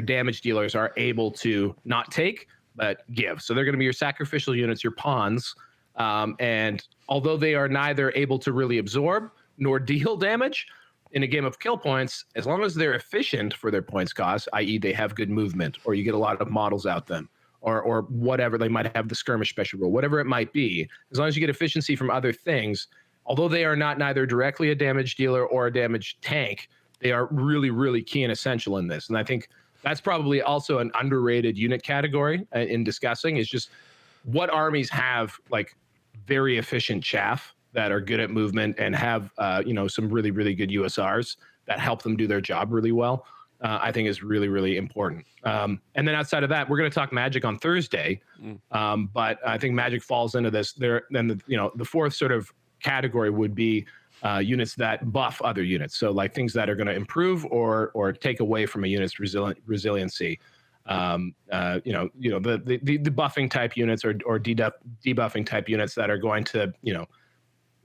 damage dealers are able to not take but give. So they're going to be your sacrificial units, your pawns, and although they are neither able to really absorb nor deal damage in a game of kill points, as long as they're efficient for their points cost, i.e. they have good movement, or you get a lot of models out them, or whatever, they might have the skirmish special rule, whatever it might be, as long as you get efficiency from other things, although they are not neither directly a damage dealer or a damage tank, they are really, really key and essential in this. And I think that's probably also an underrated unit category in discussing, is just what armies have very efficient chaff that are good at movement and have some really, really good USRs that help them do their job really well. I think is really, really important. And then outside of that, we're going to talk Magic on Thursday, but I think Magic falls into this. Then the fourth sort of category would be units that buff other units. So things that are going to improve or take away from a unit's resiliency. the buffing type units or debuffing type units that are going to,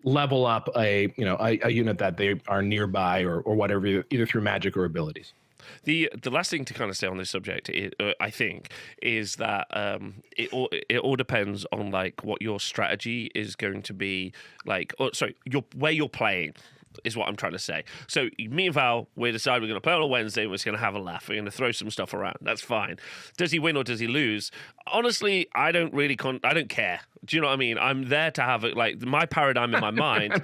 level up a unit that they are nearby or whatever, either through magic or abilities. The last thing to kind of say on this subject, I think, is that it all depends on like what your strategy is going to be like. Or sorry, where you're playing is what I'm trying to say. So me and Val, we decide we're going to play on a Wednesday. We're just going to have a laugh. We're going to throw some stuff around. That's fine. Does he win or does he lose? Honestly, I don't really. I don't care. Do you know what I mean? I'm there to have it. Like my paradigm in my mind.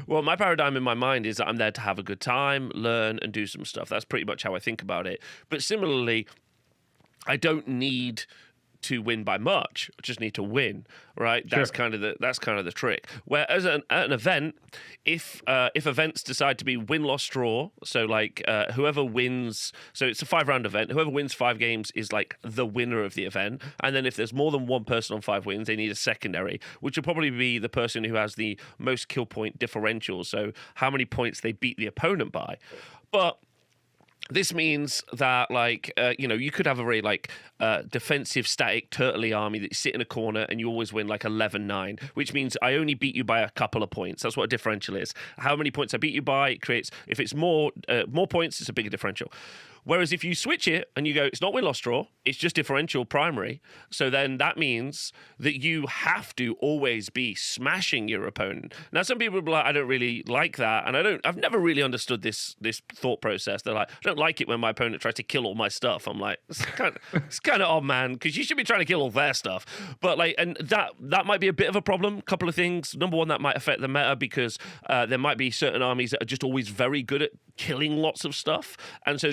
Well, my paradigm in my mind is that I'm there to have a good time, learn, and do some stuff. That's pretty much how I think about it. But similarly, I don't need to win by much. I just need to win, right? That's kind of the trick. Whereas at an event, if events decide to be win, loss, draw, so like whoever wins, so it's a 5-round event. Whoever wins 5 games is like the winner of the event. And then if there's more than one person on 5 wins, they need a secondary, which will probably be the person who has the most kill point differential. So how many points they beat the opponent by. But this means that, like, you could have a very, like, defensive, static, turtley army that you sit in a corner and you always win, like, 11-9, which means I only beat you by a couple of points. That's what a differential is. How many points I beat you by, it creates, if it's more points, it's a bigger differential. Whereas if you switch it and you go, it's not win, loss, draw, it's just differential primary. So then that means that you have to always be smashing your opponent. Now, some people will be like, I don't really like that. And I've never really understood this thought process. They're like, I don't like it when my opponent tries to kill all my stuff. I'm like, it's kind of odd, man, because you should be trying to kill all their stuff. But like, and that might be a bit of a problem. Couple of things. Number one, that might affect the meta because there might be certain armies that are just always very good at killing lots of stuff. And so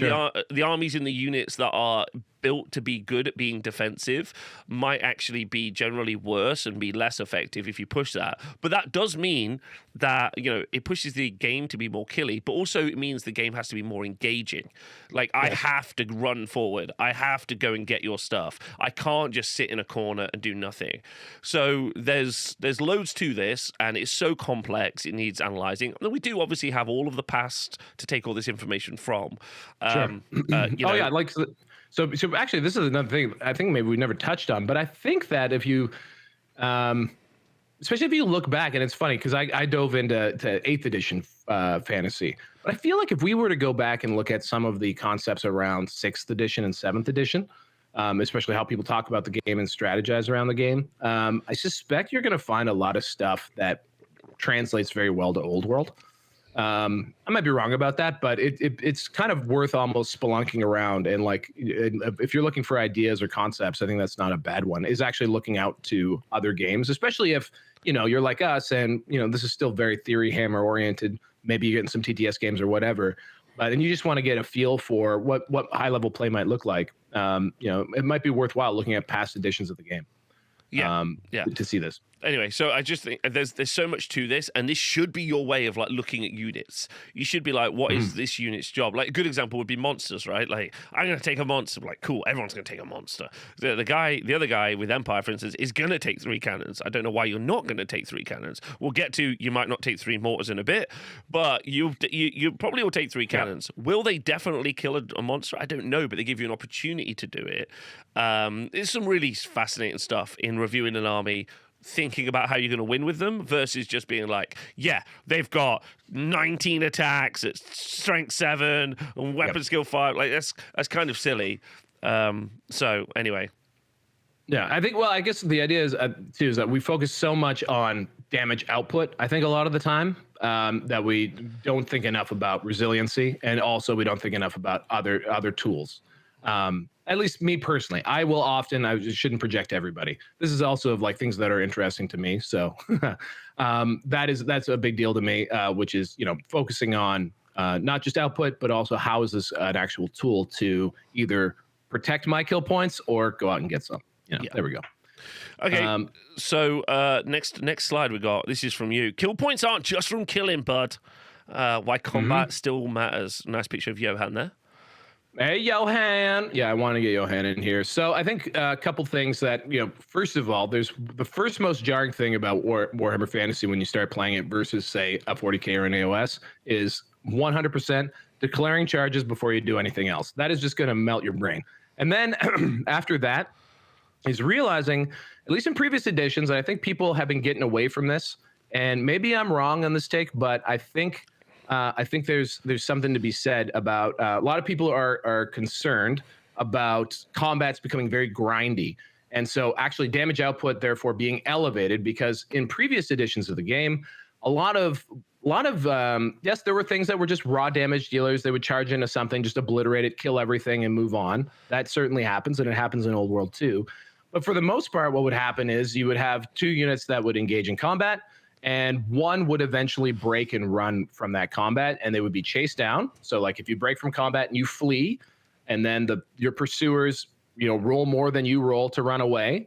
the armies in the units that are built to be good at being defensive might actually be generally worse and be less effective if you push that. But that does mean that, it pushes the game to be more killy, but also it means the game has to be more engaging. Like, I have to run forward. I have to go and get your stuff. I can't just sit in a corner and do nothing. So there's loads to this, and it's so complex, it needs analyzing. And we do obviously have all of the past to take all this information from. So actually, this is another thing I think maybe we never touched on, but I think that if you, especially if you look back, and it's funny because I dove into 8th edition fantasy, but I feel like if we were to go back and look at some of the concepts around 6th edition and 7th edition, especially how people talk about the game and strategize around the game, I suspect you're going to find a lot of stuff that translates very well to Old World. I might be wrong about that, but it's kind of worth almost spelunking around. And like, if you're looking for ideas or concepts, I think that's not a bad one, is actually looking out to other games, especially if, you're like us and, this is still very theory hammer oriented. Maybe you're getting some TTS games or whatever, but and you just want to get a feel for what high level play might look like. It might be worthwhile looking at past editions of the game. To see this. Anyway, so I just think there's so much to this, and this should be your way of like looking at units. You should be like, what is this unit's job? Like a good example would be monsters, right? Like, I'm going to take a monster. Like, cool, everyone's going to take a monster. The other guy with Empire, for instance, is going to take 3 cannons. I don't know why you're not going to take 3 cannons. We'll get to, you might not take 3 mortars in a bit, but you probably will take 3 cannons. Yeah. Will they definitely kill a monster? I don't know, but they give you an opportunity to do it. There's some really fascinating stuff in reviewing an army, thinking about how you're going to win with them versus just being like, yeah, they've got 19 attacks at strength 7 and weapon skill 5. Like that's kind of silly. So anyway. Yeah, I guess the idea is too is that we focus so much on damage output. I think a lot of the time that we don't think enough about resiliency, and also we don't think enough about other tools. At least me personally, I shouldn't project everybody. This is also of like things that are interesting to me. So that's a big deal to me, which is, focusing on not just output, but also how is this an actual tool to either protect my kill points or go out and get some. There we go. Okay, so next slide we got. This is from you. Kill points aren't just from killing, bud. Why combat still matters. Nice picture of Johan there. Hey, Johan. Yeah, I want to get Johan in here. So I think a couple things that, first of all, there's the first most jarring thing about Warhammer Fantasy when you start playing it versus, say, a 40K or an AOS is 100% declaring charges before you do anything else. That is just going to melt your brain. And then after that, is realizing, at least in previous editions, and I think people have been getting away from this, and maybe I'm wrong on this take, but I think there's something to be said about a lot of people are concerned about combats becoming very grindy, and so actually damage output therefore being elevated, because in previous editions of the game, a lot of yes, there were things that were just raw damage dealers. They would charge into something, just obliterate it, kill everything, and move on. That certainly happens, and it happens in Old World too. But for the most part, what would happen is you would have 2 units that would engage in combat, and one would eventually break and run from that combat, and they would be chased down. So like if you break from combat and you flee, and then your pursuers, roll more than you roll to run away,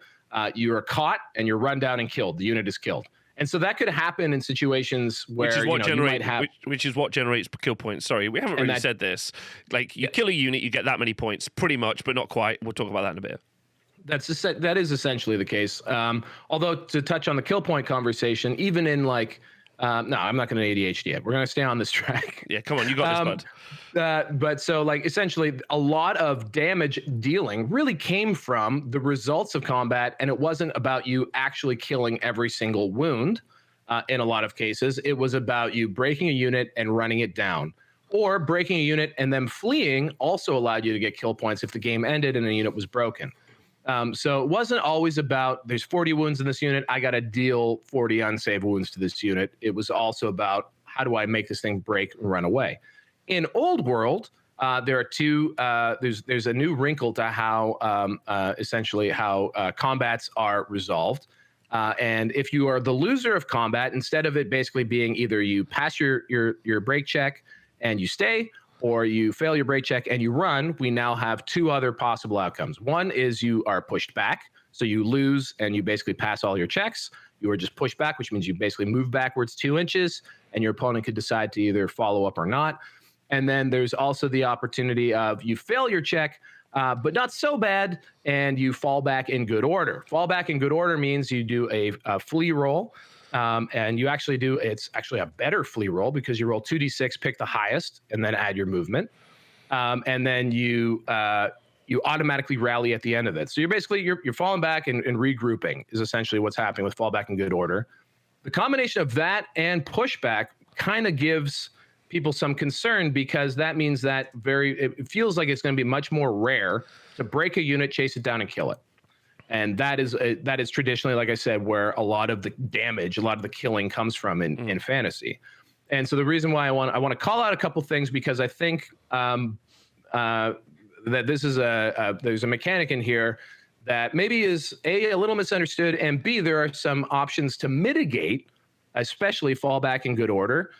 you are caught and you're run down and killed. The unit is killed. And so that could happen in situations where which is what generates kill points. Sorry, we haven't really said this. Like you kill a unit, you get that many points, pretty much, but not quite. We'll talk about that in a bit. That is essentially the case. Although to touch on the kill point conversation, even in like, no, I'm not going to ADHD it. We're going to stay on this track. Yeah, come on, you got this, bud. But so like essentially a lot of damage dealing really came from the results of combat, and it wasn't about you actually killing every single wound. In a lot of cases, it was about you breaking a unit and running it down, or breaking a unit and then fleeing also allowed you to get kill points if the game ended and a unit was broken. So it wasn't always about there's 40 wounds in this unit, I got to deal 40 unsaved wounds to this unit. It was also about how do I make this thing break and run away. In Old World, there are two. There's a new wrinkle to how essentially how combats are resolved. And if you are the loser of combat, instead of it basically being either you pass your break check and you stay, or you fail your break check and you run, we now have 2 other possible outcomes. One is you are pushed back, so you lose and you basically pass all your checks. You are just pushed back, which means you basically move backwards 2 inches, and your opponent could decide to either follow up or not. And then there's also the opportunity of you fail your check, but not so bad, and you fall back in good order. Fall back in good order means you do a flee roll, and you actually do, it's actually a better flee roll because you roll 2d6, pick the highest, and then add your movement. And then you automatically rally at the end of it. So you're basically, you're falling back and regrouping is essentially what's happening with fall back in good order. The combination of that and pushback kind of gives people some concern, because that means that it feels like it's going to be much more rare to break a unit, chase it down, and kill it. And that is traditionally, like I said, where a lot of the damage, a lot of the killing comes from in fantasy. And so the reason why I want to call out a couple things, because I think that this is there's a mechanic in here that maybe is a little misunderstood, and B, there are some options to mitigate, especially fallback in good order.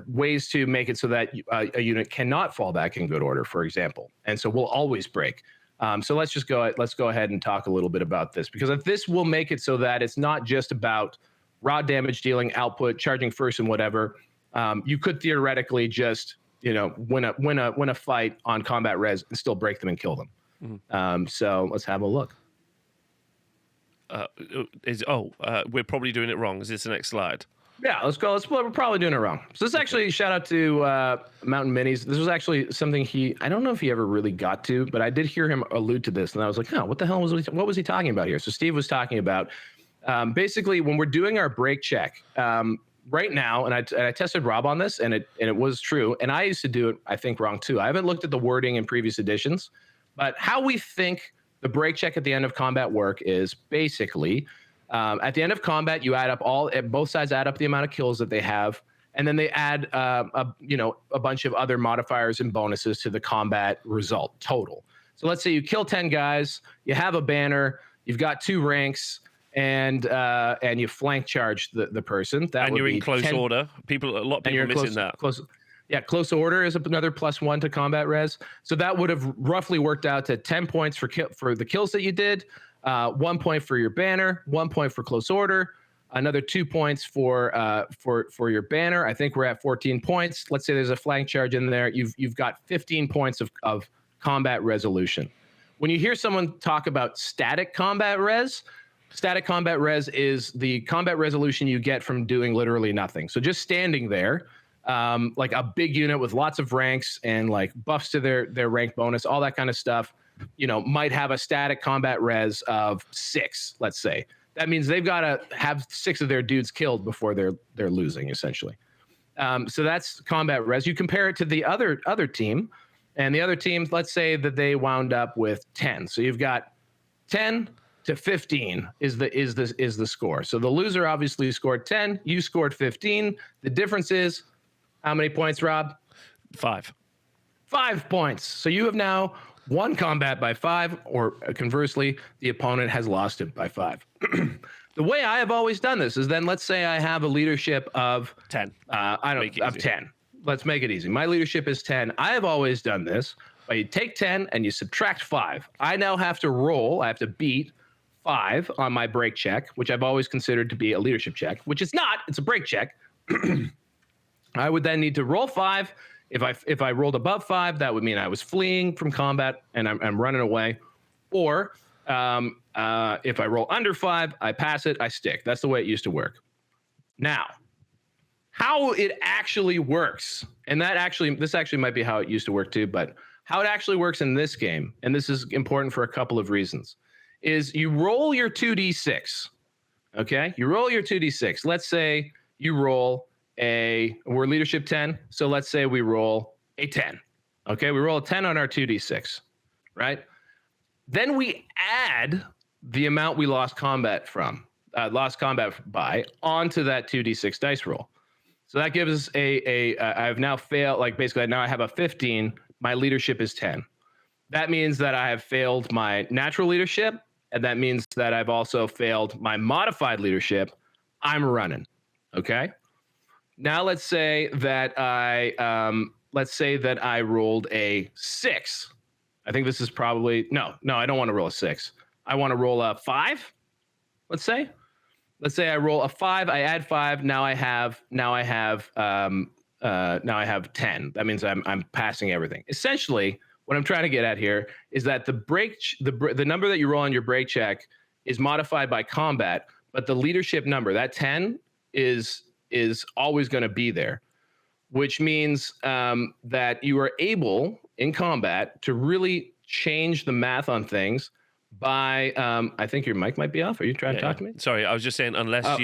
Ways to make it so that a unit cannot fall back in good order, for example, and so will always break. So let's go ahead and talk a little bit about this, because if this will make it so that it's not just about raw damage dealing, output, charging first, and whatever. You could theoretically just win a fight on combat res and still break them and kill them. Mm-hmm. So let's have a look. We're probably doing it wrong. Is this the next slide? Yeah, let's go. We're probably doing it wrong. So this actually, shout out to Mountain Minis. This was actually something I don't know if he ever really got to, but I did hear him allude to this, and I was like, what the hell what was he talking about here? So Steve was talking about basically when we're doing our break check right now, and I tested Rob on this, and it was true. And I used to do it, I think, wrong too. I haven't looked at the wording in previous editions, but how we think the break check at the end of combat work is basically, at the end of combat, you add up both sides add up the amount of kills that they have, and then they add a bunch of other modifiers and bonuses to the combat result total. So let's say you kill 10 guys, you have a banner, you've got 2 ranks, and you flank charge the person. And you're in close order. A lot of people are missing that. Close order is another +1 to combat res. So that would have roughly worked out to 10 points for the kills that you did. 1 point for your banner, 1 point for close order, another 2 points for your banner. I think we're at 14 points. Let's say there's a flank charge in there. You've got 15 points of combat resolution. When you hear someone talk about static combat res is the combat resolution you get from doing literally nothing. So just standing there, like a big unit with lots of ranks and like buffs to their rank bonus, all that kind of stuff, might have a static combat res of 6, let's say. That means they've got to have 6 of their dudes killed before they're losing, essentially. So that's combat res. You compare it to the other team, and the other team, let's say that they wound up with 10. So you've got 10 to 15 is the score. So the loser obviously scored 10. You scored 15. The difference is how many points, Rob? 5. 5 points. So you have now won combat by 5, or conversely, the opponent has lost it by 5. The way I have always done this is then let's say I have a leadership of 10. Of 10. Let's make it easy. My leadership is 10. I have always done this. But you take 10 and you subtract 5. I now have to roll. I have to beat 5 on my break check, which I've always considered to be a leadership check, which it's not. It's a break check. I would then need to roll 5. If I rolled above 5, that would mean I was fleeing from combat and I'm running away. Or if I roll under 5, I pass it, I stick. That's the way it used to work. Now, how it actually works, and this actually might be how it used to work too, but how it actually works in this game, and this is important for a couple of reasons, is you roll your 2d6. Okay? You roll your 2d6. Let's say you roll we're leadership 10, so let's say we roll a 10. Okay? We roll a 10 on our 2d6, right? Then we add the amount we lost combat by onto that 2d6 dice roll. So that gives us I've now failed, like basically now I have a 15, my leadership is 10. That means that I have failed my natural leadership, and that means that I've also failed my modified leadership. I'm running, okay? Now let's say that I rolled a 6. I think this is probably, no, I don't want to roll a 6. I want to roll a 5, let's say. Let's say I roll a 5, I add 5, now I have 10. That means I'm passing everything. Essentially, what I'm trying to get at here is that the number that you roll on your break check is modified by combat, but the leadership number, that 10, is always going to be there, which means that you are able in combat to really change the math on things by I think your mic might be off. Are you trying to talk to me? Sorry, I was just saying unless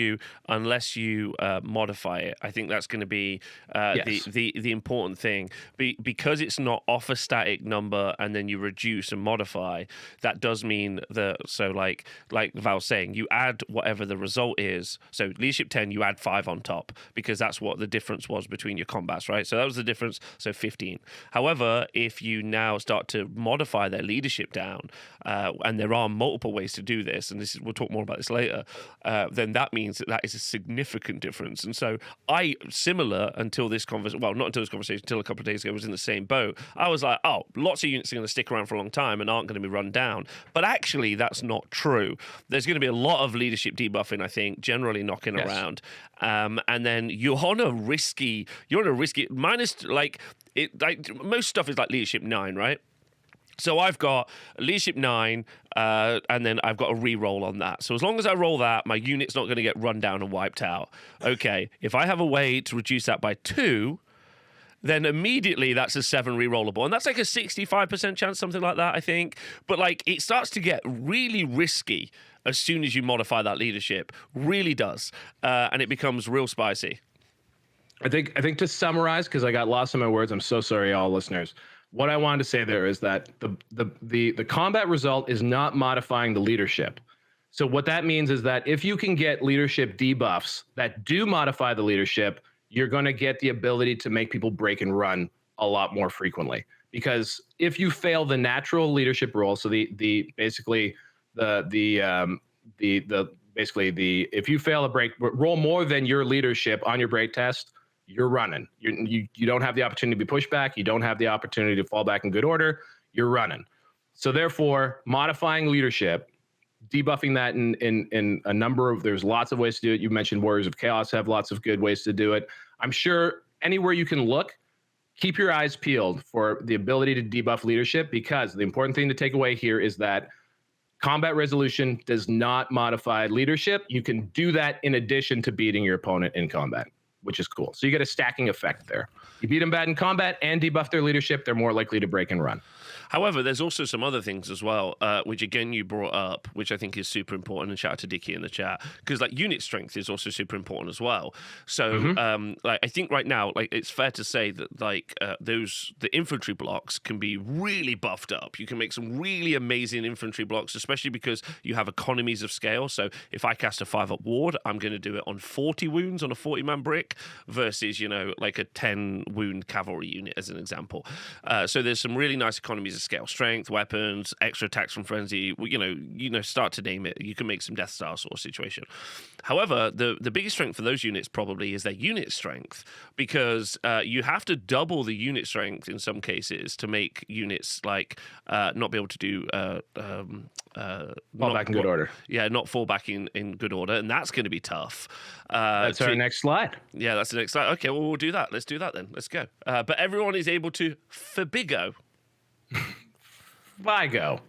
you modify it, I think that's going to be Yes. the important thing. Because it's not off a static number and then you reduce and modify. That does mean like Val's saying, you add whatever the result is. So leadership 10, you add 5 on top because that's what the difference was between your combats, right? So that was the difference. So 15. However, if you now start to modify their leadership down, and there are multiple ways to do this, and we'll talk more about this later, then that means that is a significant difference. And so similar until this conversation, well, not until this conversation, until a couple of days ago, I was in the same boat. I was like, oh, lots of units are going to stick around for a long time and aren't going to be run down. But actually, that's not true. There's going to be a lot of leadership debuffing, I think, generally knocking around. And then you're on a risky minus, most stuff is like leadership 9, right? So I've got leadership 9, and then I've got a re-roll on that. So as long as I roll that, my unit's not going to get run down and wiped out. Okay, if I have a way to reduce that by 2, then immediately that's a 7 re-rollable. And that's like a 65% chance, something like that, I think. But it starts to get really risky as soon as you modify that leadership. Really does. And it becomes real spicy. I think to summarize, because I got lost in my words, I'm so sorry, all listeners. What I wanted to say there is that the combat result is not modifying the leadership. So what that means is that if you can get leadership debuffs that do modify the leadership, you're going to get the ability to make people break and run a lot more frequently. Because if you fail the natural leadership roll, so if you fail a break roll more than your leadership on your break test, you're running. You don't have the opportunity to be pushed back. You don't have the opportunity to fall back in good order. You're running. So therefore, modifying leadership, debuffing that in a number of, there's lots of ways to do it. You mentioned Warriors of Chaos have lots of good ways to do it. I'm sure anywhere you can look, keep your eyes peeled for the ability to debuff leadership, because the important thing to take away here is that combat resolution does not modify leadership. You can do that in addition to beating your opponent in combat. which is cool. So you get a stacking effect there. You beat them bad in combat and debuff their leadership, they're more likely to break and run. However, there's also some other things as well, which again you brought up, which I think is super important. And shout out to Dickie in the chat, because like unit strength is also super important as well. So, like I think right now, like it's fair to say that like the infantry blocks can be really buffed up. You can make some really amazing infantry blocks, especially because you have economies of scale. So if I cast a 5-up ward, I'm going to do it on 40 wounds on a 40-man brick versus like a 10 wound cavalry unit as an example. So there's some really nice economies of scale, strength, weapons, extra attacks from frenzy. Start to name it. You can make some Death Star sort of situation. However, the biggest strength for those units probably is their unit strength, because you have to double the unit strength in some cases to make units like not be able to do fall back in good order. Yeah, not fall back in good order, and that's going to be tough. That's our next slide. Yeah, that's the next slide. Okay, well, we'll do that. Let's do that then. Let's go. But everyone is able to FBIGO. FBIGO.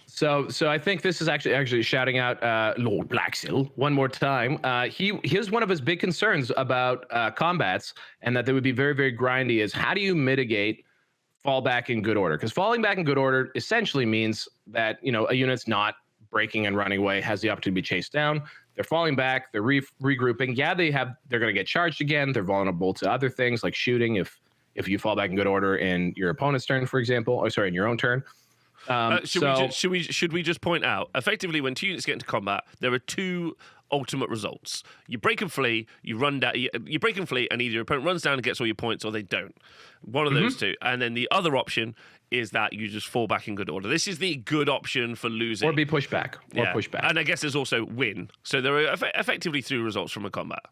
So I think this is actually shouting out Lord Blacksil one more time. Here's one of his big concerns about combats, and that they would be very, very grindy, is how do you mitigate fall back in good order? Because falling back in good order essentially means that a unit's not breaking and running away, has the opportunity to be chased down. They're falling back, they're regrouping. Yeah, they're going to get charged again. They're vulnerable to other things like shooting if you fall back in good order in your opponent's turn, for example, or sorry, in your own turn. Should we just point out, effectively, when two units get into combat, there are two ultimate results. You break and flee, you run down, you break and flee, and either your opponent runs down and gets all your points, or they don't. One of those two. And then the other option is that you just fall back in good order. This is the good option for losing. Or be pushed back. And I guess there's also win. So there are effectively three results from a combat.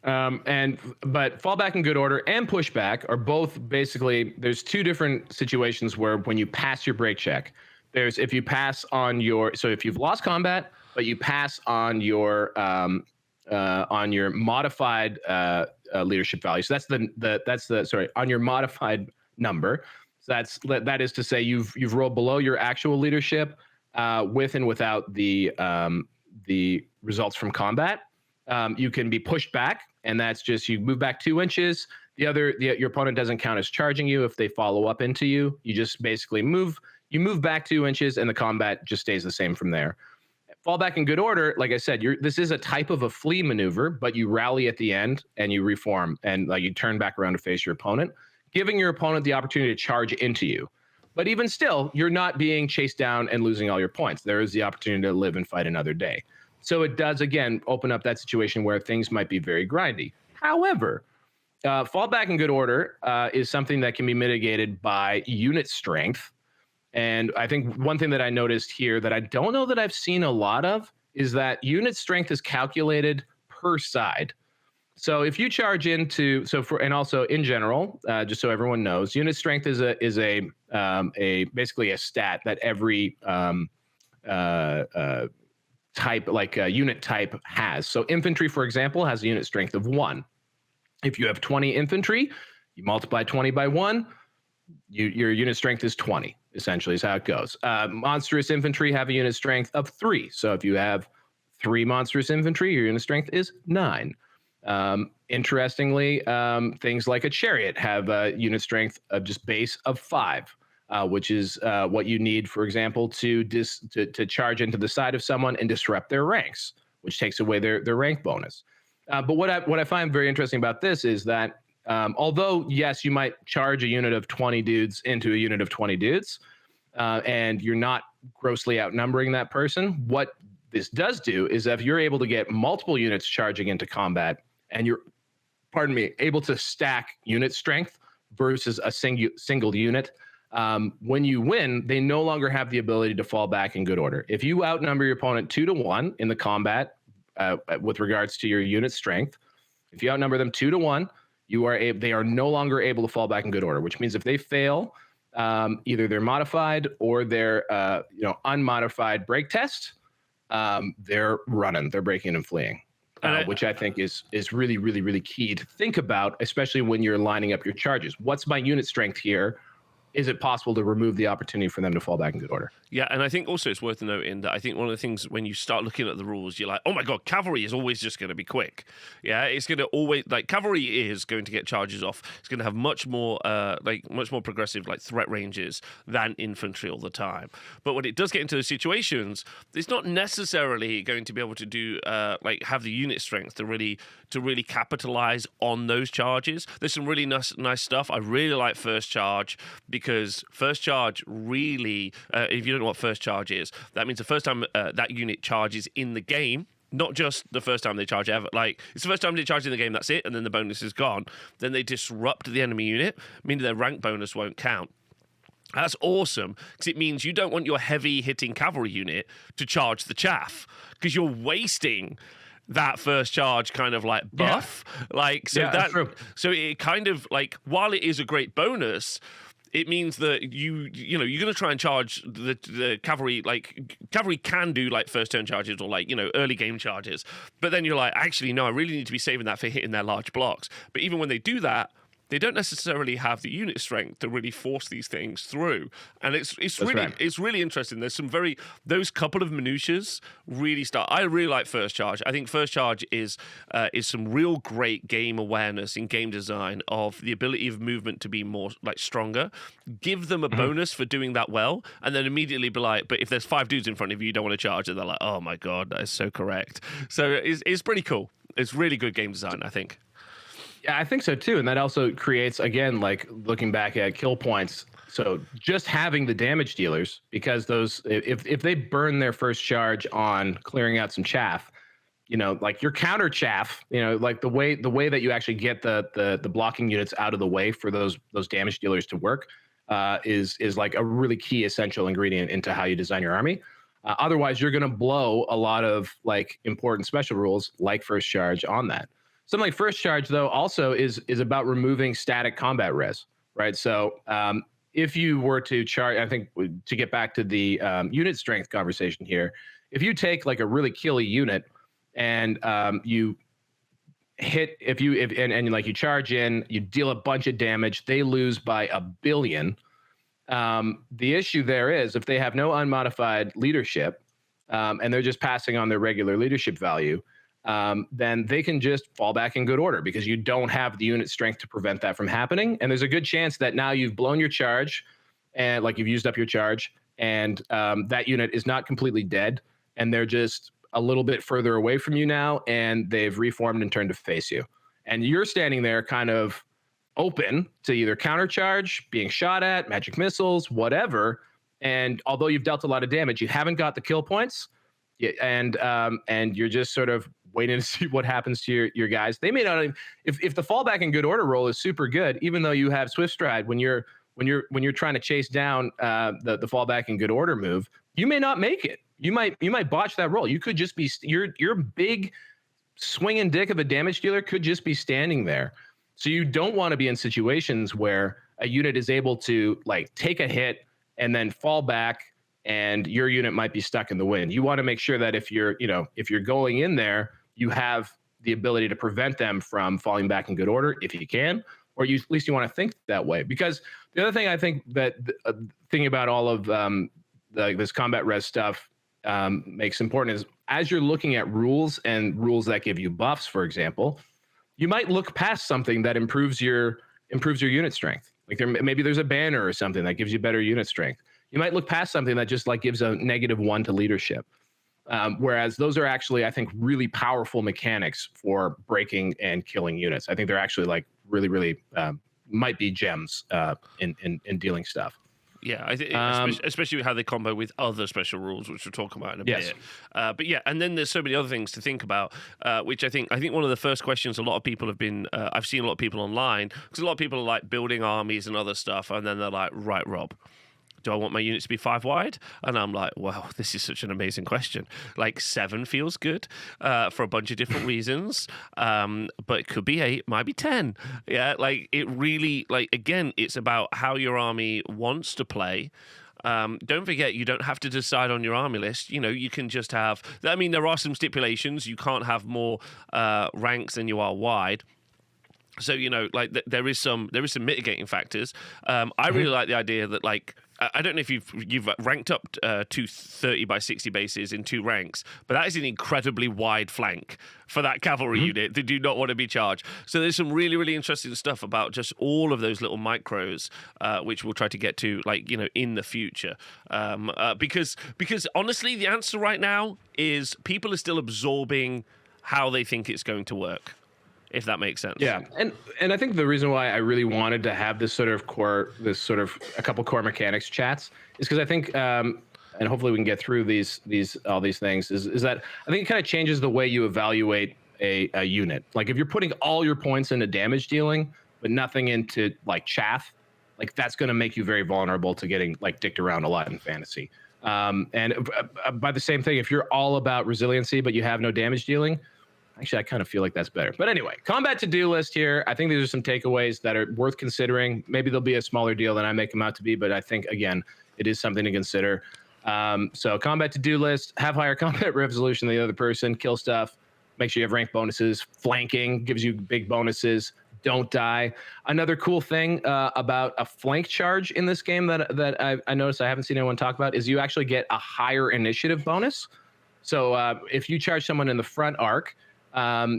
But fall back in good order and pushback are both basically, there's two different situations where when you pass your break check, there's if you pass on your, so if you've lost combat, but you pass on your modified leadership value. So that's the on your modified number. So that is to say you've rolled below your actual leadership with and without the results from combat. You can be pushed back, and that's just you move back 2 inches. Your opponent doesn't count as charging you if they follow up into you. You just basically move back 2 inches, and the combat just stays the same from there. Fall back in good order, like I said, this is a type of a flee maneuver, but you rally at the end and you reform, and like you turn back around to face your opponent, giving your opponent the opportunity to charge into you. But even still, you're not being chased down and losing all your points. There is the opportunity to live and fight another day. So it does, again, open up that situation where things might be very grindy. However, fall back in good order is something that can be mitigated by unit strength. And I think one thing that I noticed here that I don't know that I've seen a lot of is that unit strength is calculated per side. So if you charge into, and also in general, just so everyone knows, unit strength is basically a stat that every type, like a unit type, has. So infantry, for example, has a unit strength of 1. If you have 20 infantry, you multiply 20 by 1, your unit strength is 20, essentially is how it goes. Monstrous infantry have a unit strength of 3. So if you have 3 monstrous infantry, your unit strength is 9. Interestingly, things like a chariot have a unit strength of just base of 5. Which is what you need, for example, to charge into the side of someone and disrupt their ranks, which takes away their rank bonus. But what I find very interesting about this is that although, yes, you might charge a unit of 20 dudes into a unit of 20 dudes, and you're not grossly outnumbering that person, what this does do is if you're able to get multiple units charging into combat and you're, able to stack unit strength versus a single unit, when you win, they no longer have the ability to fall back in good order. If you outnumber your opponent 2-1 in the combat with regards to your unit strength, if you outnumber them 2-1, they are no longer able to fall back in good order, which means if they fail either their modified or their unmodified break test, they're running, they're breaking and fleeing. Which I think is really, really, really key to think about, especially when you're lining up your charges. What's my unit strength here is it possible to remove the opportunity for them to fall back in good order? Yeah, and I think also it's worth noting that I think one of the things when you start looking at the rules, you're like, oh my god, cavalry is always just going to be quick. Yeah, it's going to always cavalry is going to get charges off. It's going to have much more progressive threat ranges than infantry all the time. But when it does get into those situations, it's not necessarily going to be able to do have the unit strength to really capitalize on those charges. There's some really nice stuff. I really like first charge because first charge really, if you don't know what first charge is, that means the first time that unit charges in the game, not just the first time they charge ever. It's the first time they charge in the game, that's it, and then the bonus is gone. Then they disrupt the enemy unit, meaning their rank bonus won't count. That's awesome because it means you don't want your heavy hitting cavalry unit to charge the chaff because you're wasting that first charge kind of buff. That's true. So it kind of while it is a great bonus, it means that you're going to try and charge the cavalry. Cavalry can do first turn charges or early game charges, but then you're actually no, I really need to be saving that for hitting their large blocks. But even when they do that, they don't necessarily have the unit strength to really force these things through, and it's really interesting. There's those couple of minutiae really start. I really like first charge. I think first charge is some real great game awareness in game design of the ability of movement to be more stronger. Give them a bonus for doing that well, and then immediately be but if there's 5 dudes in front of you, you don't want to charge, and they're like, oh my god, that is so correct. So it's pretty cool. It's really good game design, I think. Yeah, I think so too. And that also creates, again, looking back at kill points. So just having the damage dealers, because those, if they burn their first charge on clearing out some chaff, your counter chaff, the way that you actually get the blocking units out of the way for those damage dealers to work is a really key essential ingredient into how you design your army. Otherwise, you're going to blow a lot of important special rules like first charge on that. Something like first charge, though, also is about removing static combat res, right? So if you were to charge, I think to get back to the unit strength conversation here, if you take a really killy unit and you hit, you charge in, you deal a bunch of damage, they lose by 1 billion. The issue there is if they have no unmodified leadership and they're just passing on their regular leadership value, then they can just fall back in good order because you don't have the unit strength to prevent that from happening. And there's a good chance that now you've blown your charge and you've used up your charge and that unit is not completely dead and they're just a little bit further away from you now and they've reformed and turned to face you. And you're standing there kind of open to either countercharge, being shot at, magic missiles, whatever. And although you've dealt a lot of damage, you haven't got the kill points and you're just sort of waiting to see what happens to your guys. They may not even, if the fallback in good order roll is super good, even though you have Swift Stride, when you're trying to chase down the fallback in good order move, you may not make it. You might botch that roll. You could just be your big swinging dick of a damage dealer could just be standing there. So you don't want to be in situations where a unit is able to take a hit and then fall back and your unit might be stuck in the wind. You want to make sure that if you're going in there, you have the ability to prevent them from falling back in good order if you can, or at least you want to think that way. Because the other thing I think that thinking about all of this combat res stuff makes important is as you're looking at rules and rules that give you buffs, for example, you might look past something that improves your unit strength. Maybe there's a banner or something that gives you better unit strength. You might look past something that just gives a -1 to leadership. Whereas those are actually, I think, really powerful mechanics for breaking and killing units. I think they're actually really, really might be gems in dealing stuff. Yeah, I think especially how they combo with other special rules, which we'll talk about in a bit. But yeah, and then there's so many other things to think about, which I think one of the first questions a lot of people have been. I've seen a lot of people online because a lot of people are building armies and other stuff, and then they're like, right, Rob, do I want my units to be 5 wide? And I'm like, wow, this is such an amazing question. 7 feels good for a bunch of different reasons, but it could be 8, might be 10. Yeah, it really, again, it's about how your army wants to play. Don't forget, you don't have to decide on your army list. You can just have, there are some stipulations. You can't have more ranks than you are wide. So, you know, like there is some mitigating factors. I really like the idea that, like, I don't know if you've ranked up to 30 by 60 bases in 2 ranks, but that is an incredibly wide flank for that cavalry unit. They do not want to be charged. So there's some really, really interesting stuff about just all of those little micros, which we'll try to get to, like, you know, in the future. Because honestly, the answer right now is people are still absorbing how they think it's going to work, if that makes sense. Yeah, and I think the reason why I really wanted to have this sort of a couple core mechanics chats is because I think, and hopefully we can get through all these things, is that I think it kind of changes the way you evaluate a unit. Like if you're putting all your points into damage dealing, but nothing into like chaff, like that's going to make you very vulnerable to getting like dicked around a lot in fantasy. And by the same thing, if you're all about resiliency but you have no damage dealing. Actually, I kind of feel like that's better. But anyway, combat to-do list here. I think these are some takeaways that are worth considering. Maybe they'll be a smaller deal than I make them out to be, but I think, again, it is something to consider. So combat to-do list, have higher combat resolution than the other person, kill stuff, make sure you have rank bonuses. Flanking gives you big bonuses. Don't die. Another cool thing about a flank charge in this game that I noticed I haven't seen anyone talk about is you actually get a higher initiative bonus. So if you charge someone in the front arc,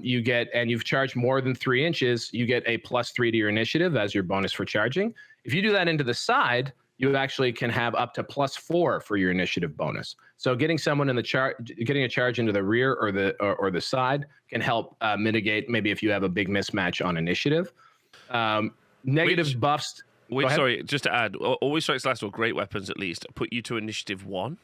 you get, and you've charged more than 3 inches, you get a +3 to your initiative as your bonus for charging. If you do that into the side, you actually can have up to +4 for your initiative bonus. So getting someone in the getting a charge into the rear or the side can help mitigate maybe if you have a big mismatch on initiative. Negative buffs. Sorry, just to add, always strikes last or great weapons at least put you to initiative 1.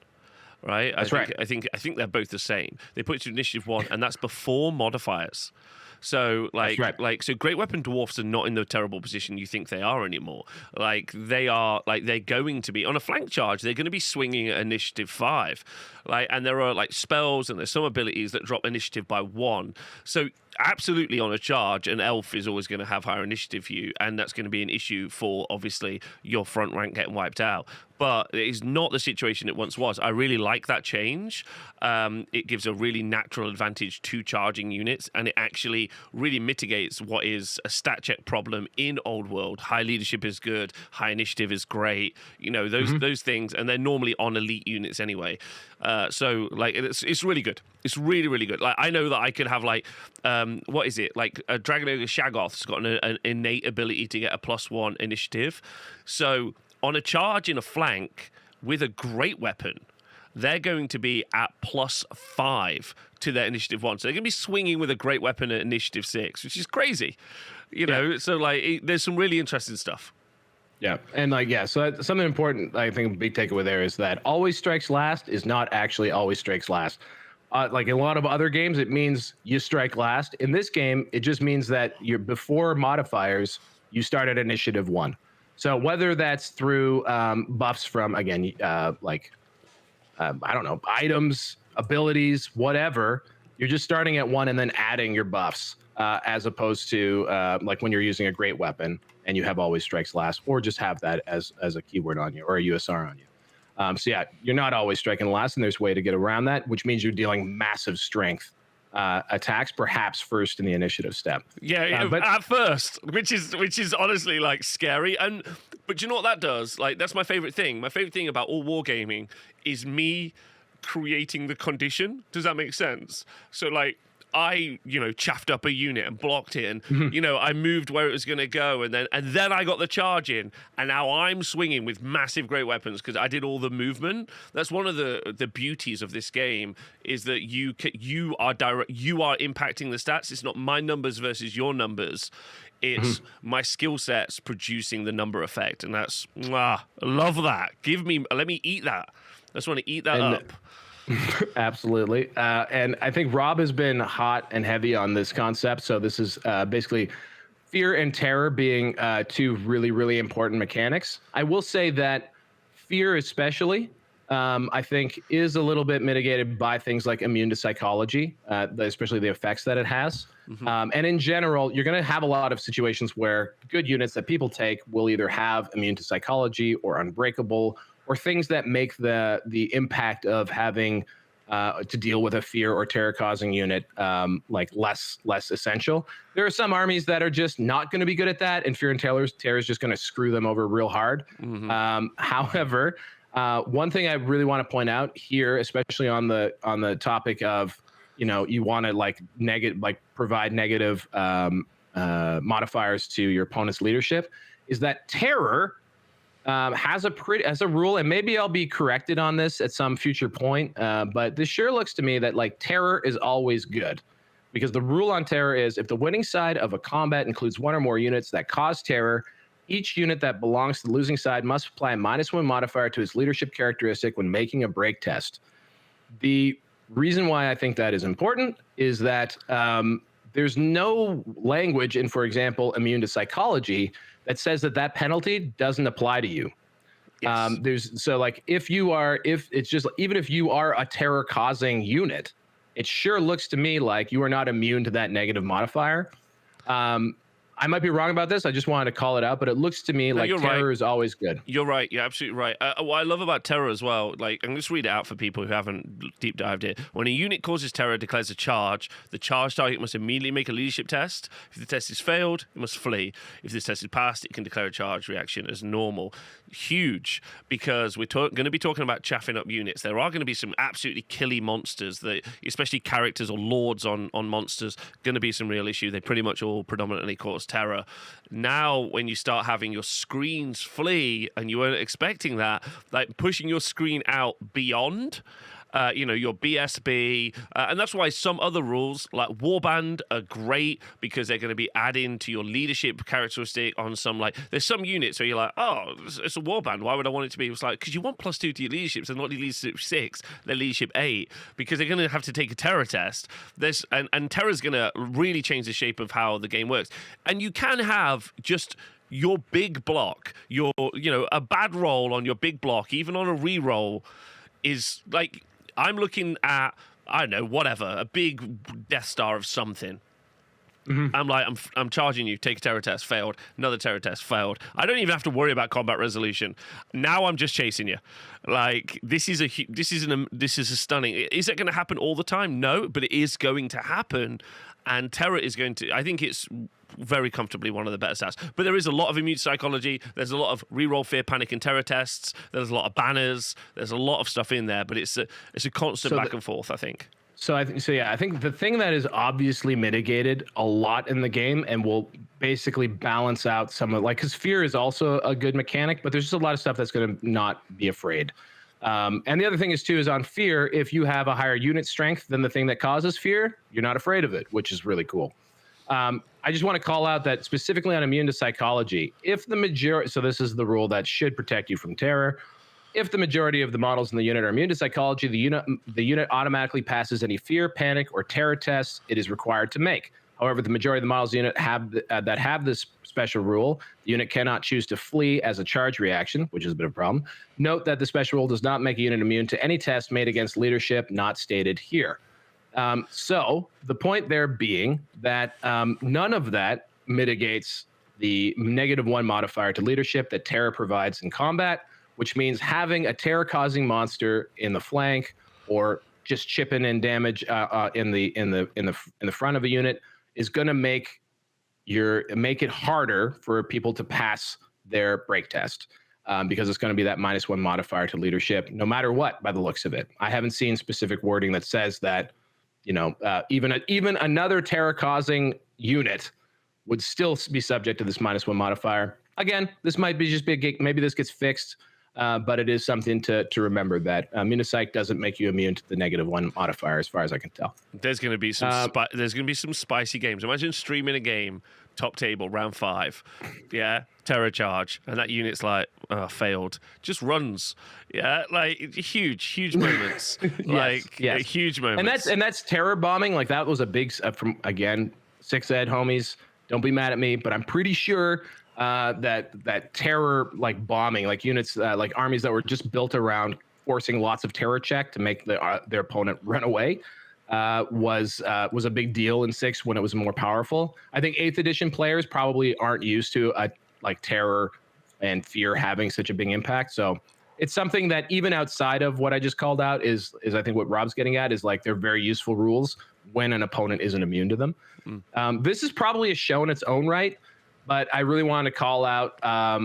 Right, that's right. I think they're both the same. They put you to initiative 1, and that's before modifiers. So so great weapon dwarfs are not in the terrible position you think they are anymore. Like they're going to be on a flank charge. They're going to be swinging at initiative 5. And there are like spells and there's some abilities that drop initiative by 1. So absolutely on a charge, an elf is always going to have higher initiative for you, and that's going to be an issue for obviously your front rank getting wiped out. But it is not the situation it once was. I really like that change. It gives a really natural advantage to charging units, and it actually really mitigates what is a stat check problem in Old World. High leadership is good, high initiative is great. You know, those things, and they're normally on elite units anyway. So like it's really good. It's really, really good. Like I know that I could have like what is it? Like a Dragon Ogre Shaggoth's got an innate ability to get a +1 initiative. So on a charge in a flank with a great weapon, they're going to be at +5 to their initiative 1. So they're going to be swinging with a great weapon at initiative 6, which is crazy. You know, so like there's some really interesting stuff. Yeah, and so that's something important. I think a big takeaway there is that always strikes last is not actually always strikes last. Like in a lot of other games, it means you strike last. In this game, it just means that you're before modifiers, you start at initiative 1. So whether that's through buffs from, again, I don't know, items, abilities, whatever, you're just starting at 1 and then adding your buffs as opposed to like when you're using a great weapon and you have always strikes last, or just have that as a keyword on you or a USR on you. So yeah, you're not always striking last, and there's a way to get around that, which means you're dealing massive strength attacks, perhaps first in the initiative step. But at first, which is honestly like scary. But you know what that does? Like that's my favorite thing. My favorite thing about all wargaming is me creating the condition. Does that make sense? So like I, chaffed up a unit and blocked it, and I moved where it was going to go, and then I got the charge in, and now I'm swinging with massive great weapons because I did all the movement. That's one of the beauties of this game, is that you are impacting the stats. It's not my numbers versus your numbers. It's my skill sets producing the number effect, and that's I love that. Let me eat that. I just want to eat that up. Absolutely. And I think Rob has been hot and heavy on this concept. So this is basically fear and terror being 2 really, really important mechanics. I will say that fear especially, I think, is a little bit mitigated by things like immune to psychology, especially the effects that it has. And in general, you're going to have a lot of situations where good units that people take will either have immune to psychology or unbreakable, or things that make the impact of having to deal with a fear or terror causing unit, like less essential. There are some armies that are just not going to be good at that, and fear and terror is just going to screw them over real hard. However, one thing I really want to point out here, especially on the topic of, you want to provide negative modifiers to your opponent's leadership, is that terror has a rule, and maybe I'll be corrected on this at some future point, but this sure looks to me that terror is always good, because the rule on terror is if the winning side of a combat includes one or more units that cause terror, each unit that belongs to the losing side must apply a -1 modifier to its leadership characteristic when making a break test. The reason why I think that is important is that there's no language in, for example, immune to psychology that says that penalty doesn't apply to you. Yes. If you are a terror causing unit, it sure looks to me like you are not immune to that negative modifier. I might be wrong about this. I just wanted to call it out, but it looks to me like terror is always good. You're right. You're absolutely right. What I love about terror as well, I'm just read it out for people who haven't deep dived it. When a unit causes terror, declares a charge, the charge target must immediately make a leadership test. If the test is failed, it must flee. If this test is passed, it can declare a charge reaction as normal. Huge, because we're going to be talking about chaffing up units. There are going to be some absolutely killy monsters, that, especially characters or lords on monsters, going to be some real issue. They pretty much all predominantly cause terror. Now, when you start having your screens flee, and you weren't expecting that, pushing your screen out beyond your BSB, and that's why some other rules like Warband are great, because they're going to be adding to your leadership characteristic on some, there's some units where you're like, oh, it's a Warband, why would I want it to be? It's because you want +2 to your leadership, so not leadership 6, they're leadership 8, because they're going to have to take a terror test. And terror's going to really change the shape of how the game works. And you can have just your big block, a bad roll on your big block, even on a re-roll, is I'm looking at, I don't know, whatever, a big Death Star of something. Mm-hmm. I'm charging you. Take a terror test. Failed. Another terror test. Failed. I don't even have to worry about combat resolution. Now I'm just chasing you. This is a stunning. Is it going to happen all the time? No, but it is going to happen, and terror is going to. I think it's very comfortably one of the better stats. But there is a lot of immune psychology. There's a lot of reroll, fear, panic, and terror tests. There's a lot of banners. There's a lot of stuff in there. But it's a constant back and forth, I think. I think the thing that is obviously mitigated a lot in the game and will basically balance out some of, because fear is also a good mechanic, but there's just a lot of stuff that's going to not be afraid. And the other thing is on fear, if you have a higher unit strength than the thing that causes fear, you're not afraid of it, which is really cool. I just want to call out that specifically on immune to psychology, if the majority, so this is the rule that should protect you from terror. If the majority of the models in the unit are immune to psychology, the unit automatically passes any fear, panic, or terror tests it is required to make. However, the majority of the models in the unit that have this special rule, the unit cannot choose to flee as a charge reaction, which is a bit of a problem. Note that the special rule does not make a unit immune to any test made against leadership not stated here. So the point there being that none of that mitigates the -1 modifier to leadership that terror provides in combat, which means having a terror-causing monster in the flank or just chipping in damage in the front of a unit is going to make it harder for people to pass their break test. Because it's going to be that -1 modifier to leadership, no matter what, by the looks of it. I haven't seen specific wording that says that, even another terror-causing unit would still be subject to this -1 modifier. Again, this might be just maybe this gets fixed, but it is something to remember that Immunopsych doesn't make you immune to the -1 modifier, as far as I can tell. There's going to be some spicy games. Imagine streaming a game, top table, round 5, terror charge, and that unit's failed, just runs, huge moments, huge moments, and that's terror bombing. That was a big from again 6 ed homies. Don't be mad at me, but I'm pretty sure that terror bombing, units armies that were just built around forcing lots of terror check to make their opponent run away. Was a big deal in 6 when it was more powerful. I think 8th edition players probably aren't used to terror and fear having such a big impact. So it's something that even outside of what I just called out is I think what Rob's getting at is like they're very useful rules when an opponent isn't immune to them. This is probably a show in its own right, but I really want to call out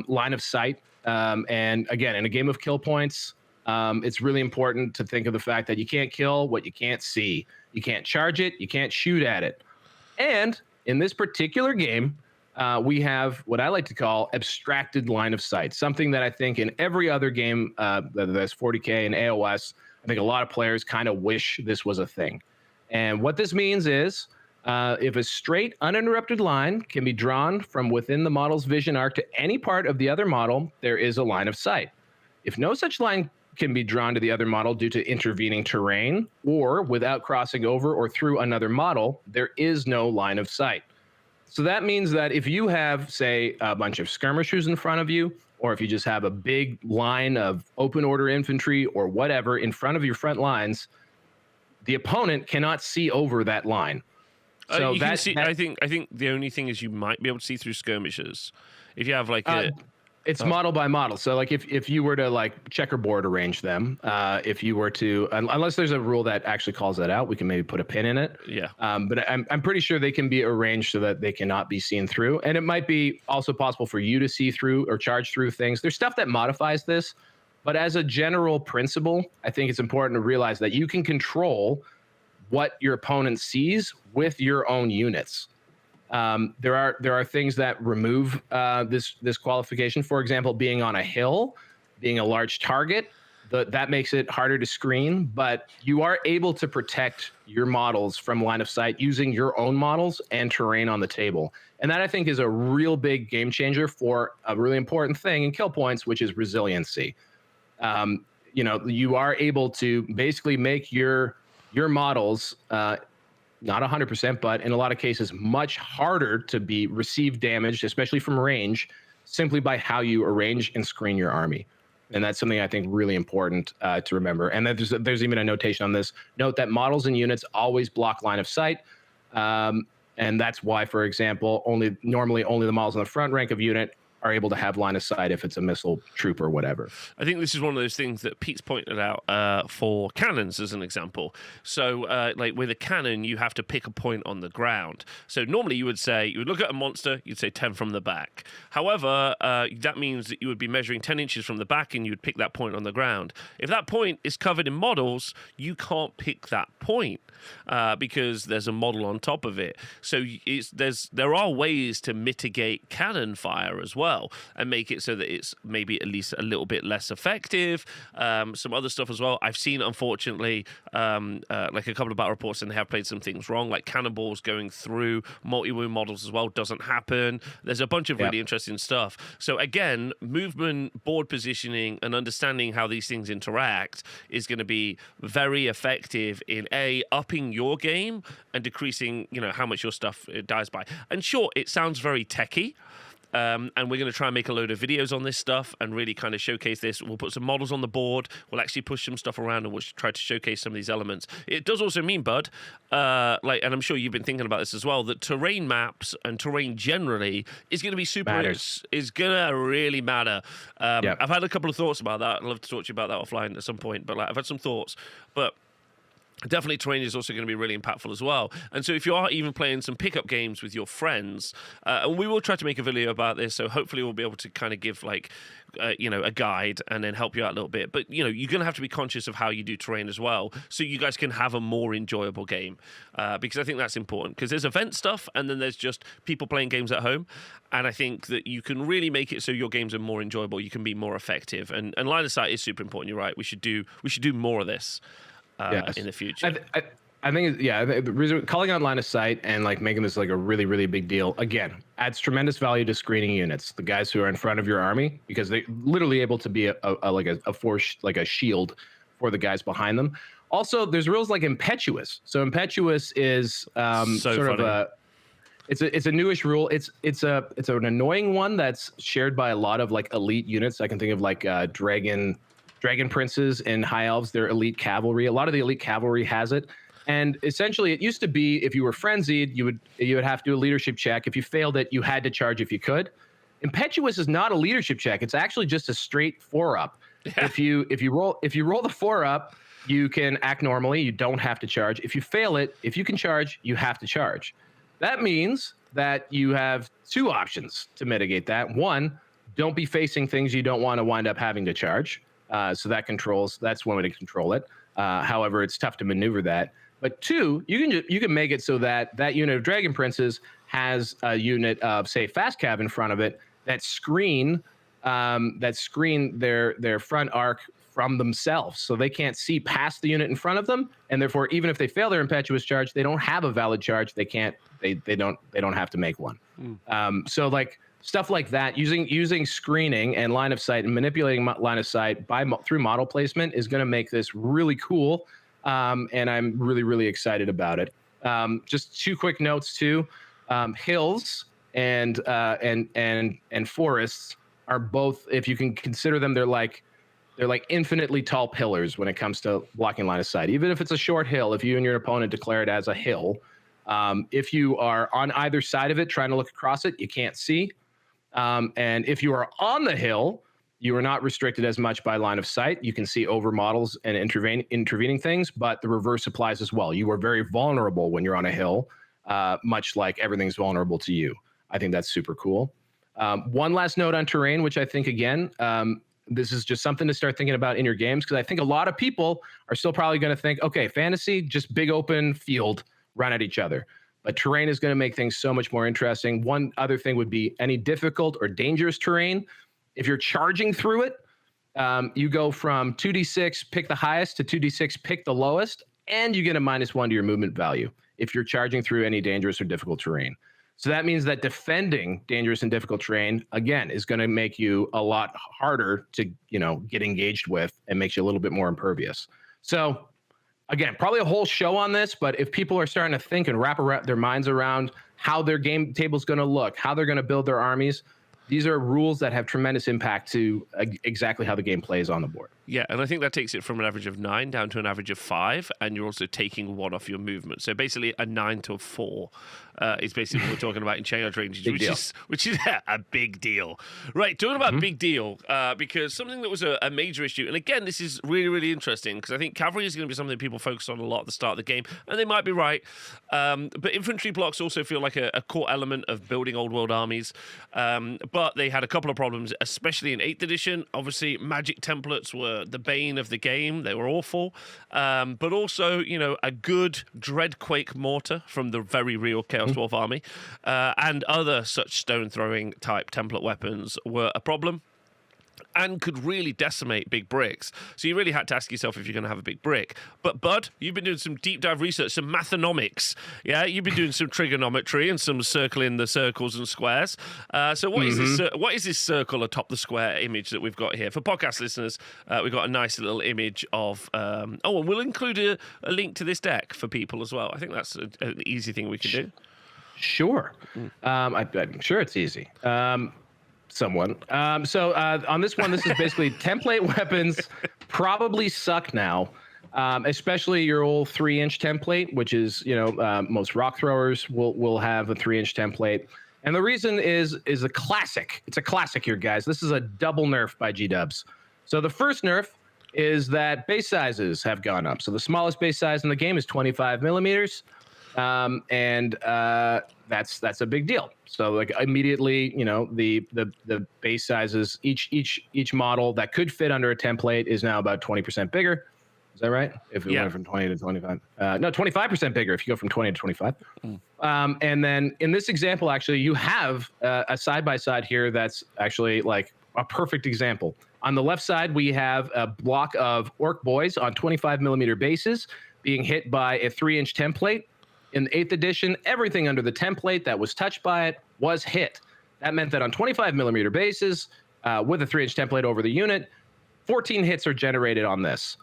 line of sight. And again, in a game of kill points, it's really important to think of the fact that you can't kill what you can't see. You can't charge it. You can't shoot at it. And in this particular game, we have what I like to call abstracted line of sight, something that I think in every other game, whether that's 40K and AOS, I think a lot of players kind of wish this was a thing. And what this means is if a straight, uninterrupted line can be drawn from within the model's vision arc to any part of the other model, there is a line of sight. If no such line can be drawn to the other model due to intervening terrain or without crossing over or through another model, there is no line of sight. So that means that if you have, say, a bunch of skirmishers in front of you, or if you just have a big line of open order infantry or whatever in front of your front lines, the opponent cannot see over that line. So I think the only thing is you might be able to see through skirmishers if you have like it's model by model. So like if you were to like checkerboard arrange them, if you were to, unless there's a rule that actually calls that out, we can maybe put a pin in it. Yeah. But I'm pretty sure they can be arranged so that they cannot be seen through. And it might be also possible for you to see through or charge through things. There's stuff that modifies this, but as a general principle, I think it's important to realize that you can control what your opponent sees with your own units. There are things that remove this qualification. For example, being on a hill, being a large target, that makes it harder to screen. But you are able to protect your models from line of sight using your own models and terrain on the table. And that I think is a real big game changer for a really important thing in kill points, which is resiliency. You are able to basically make your models. Not 100%, but in a lot of cases, much harder to be received damage, especially from range, simply by how you arrange and screen your army. And that's something I think really important to remember. And there's even a notation on this. Note that models and units always block line of sight. And that's why, for example, normally only the models in the front rank of unit are able to have line of sight if it's a missile troop or whatever. I think this is one of those things that Pete's pointed out for cannons as an example. So like with a cannon, you have to pick a point on the ground. So normally you would look at a monster, you'd say 10 from the back. However, that means that you would be measuring 10 inches from the back and you'd pick that point on the ground. If that point is covered in models, you can't pick that point. Because there's a model on top of it. So there are ways to mitigate cannon fire as well and make it so that it's maybe at least a little bit less effective. Some other stuff as well. I've seen, unfortunately, like a couple of battle reports, and they have played some things wrong, like cannonballs going through multi-wound models as well doesn't happen. There's a bunch of really interesting stuff. So again, movement, board positioning, and understanding how these things interact is going to be very effective in upping your game and decreasing, how much your stuff dies by. And sure, it sounds very techie. And we're going to try and make a load of videos on this stuff and really kind of showcase this. We'll put some models on the board. We'll actually push some stuff around and we'll try to showcase some of these elements. It does also mean, Bud, and I'm sure you've been thinking about this as well, that terrain maps and terrain generally is going to be is going to really matter. I've had a couple of thoughts about that. I'd love to talk to you about that offline at some point, but I've had some thoughts. But definitely terrain is also going to be really impactful as well. And so if you are even playing some pickup games with your friends, and we will try to make a video about this, so hopefully we'll be able to kind of give a guide and then help you out a little bit. But, you're going to have to be conscious of how you do terrain as well, so you guys can have a more enjoyable game. Because I think that's important, because there's event stuff and then there's just people playing games at home. And I think that you can really make it so your games are more enjoyable. You can be more effective. And line of sight is super important. You're right. We should do more of this. In the future. I think the reason calling on line of sight and making this a really, really big deal, again, adds tremendous value to screening units, the guys who are in front of your army, because they're literally able to be a force, like a shield for the guys behind them. Also, there's rules like impetuous. So impetuous is it's a newish rule. It's an annoying one that's shared by a lot of elite units. I can think of Dragon Princes and High Elves, they're elite cavalry. A lot of the elite cavalry has it. And essentially, it used to be if you were frenzied, you would have to do a leadership check. If you failed it, you had to charge if you could. Impetuous is not a leadership check. It's actually just a straight 4-up. Yeah. If you roll the 4 up, you can act normally. You don't have to charge. If you fail it, if you can charge, you have to charge. That means that you have 2 options to mitigate that. One, don't be facing things you don't want to wind up having to charge. So that's one way to control it. However, it's tough to maneuver that. But 2, you can make it so that unit of Dragon Princes has a unit of, say, Fast Cav in front of it that screen their front arc from themselves, so they can't see past the unit in front of them, and therefore, even if they fail their impetuous charge, they don't have a valid charge. They don't have to make one. So like stuff like that, using screening and line of sight and manipulating line of sight through model placement is going to make this really cool, and I'm really excited about it. Just 2 quick notes too: hills and forests are both, if you can consider them, they're like infinitely tall pillars when it comes to blocking line of sight. Even if it's a short hill, if you and your opponent declare it as a hill, if you are on either side of it trying to look across it, you can't see. And if you are on the hill, you are not restricted as much by line of sight. You can see over models and intervening things, but the reverse applies as well. You are very vulnerable when you're on a hill, much like everything's vulnerable to you. I think that's super cool. One last note on terrain, which I think, again, this is just something to start thinking about in your games, because I think a lot of people are still probably going to think, okay, fantasy, just big open field, run at each other. But terrain is going to make things so much more interesting. One other thing would be any difficult or dangerous terrain. If you're charging through it, you go from 2d6, pick the highest, to 2d6, pick the lowest, and you get a -1 to your movement value if you're charging through any dangerous or difficult terrain. So that means that defending dangerous and difficult terrain, again, is going to make you a lot harder to, get engaged with, and makes you a little bit more impervious. So again, probably a whole show on this, but if people are starting to think and wrap their minds around how their game table is going to look, how they're going to build their armies, these are rules that have tremendous impact to exactly how the game plays on the board. Yeah, and I think that takes it from an average of 9 down to an average of 5, and you're also taking 1 off your movement. So basically, a 9 to a 4 is basically what we're talking about in chain ranges, which is a big deal. Right, talking about big deal, because something that was a major issue, and again, this is really interesting, because I think cavalry is going to be something people focus on a lot at the start of the game, and they might be right. But infantry blocks also feel like a core element of building old world armies. But they had a couple of problems, especially in 8th edition. Obviously, magic templates were the bane of the game. They were awful. But also, a good Dreadquake mortar from the very real Chaos Dwarf army, and other such stone-throwing type template weapons were a problem, and could really decimate big bricks. So you really had to ask yourself if you're going to have a big brick. But Bud, you've been doing some deep dive research, some mathonomics. Yeah, you've been doing some trigonometry and some circling the circles and squares. So what is this circle atop the square image that we've got here? For podcast listeners, we've got a nice little image of... and we'll include a link to this deck for people as well. I think that's an easy thing we can do. Sure. I'm sure it's easy. Someone. So on this one, this is basically template weapons probably suck now, especially your old 3-inch template, which is, most rock throwers will have a 3-inch template. And the reason is a classic. It's a classic here, guys. This is a double nerf by G-dubs. So the first nerf is that base sizes have gone up. So the smallest base size in the game is 25 millimeters. And that's a big deal. So like immediately, the base sizes, each model that could fit under a template is now about 20% bigger. Is that right? If it went from 20 to 25, no, 25% bigger if you go from 20 to 25. And then in this example, actually, you have a side-by-side here that's actually like a perfect example. On the left side, we have a block of orc boys on 25 millimeter bases being hit by a 3-inch template. In 8th edition, everything under the template that was touched by it was hit. That meant that on 25 millimeter bases, with a 3-inch template over the unit, 14 hits are generated on this.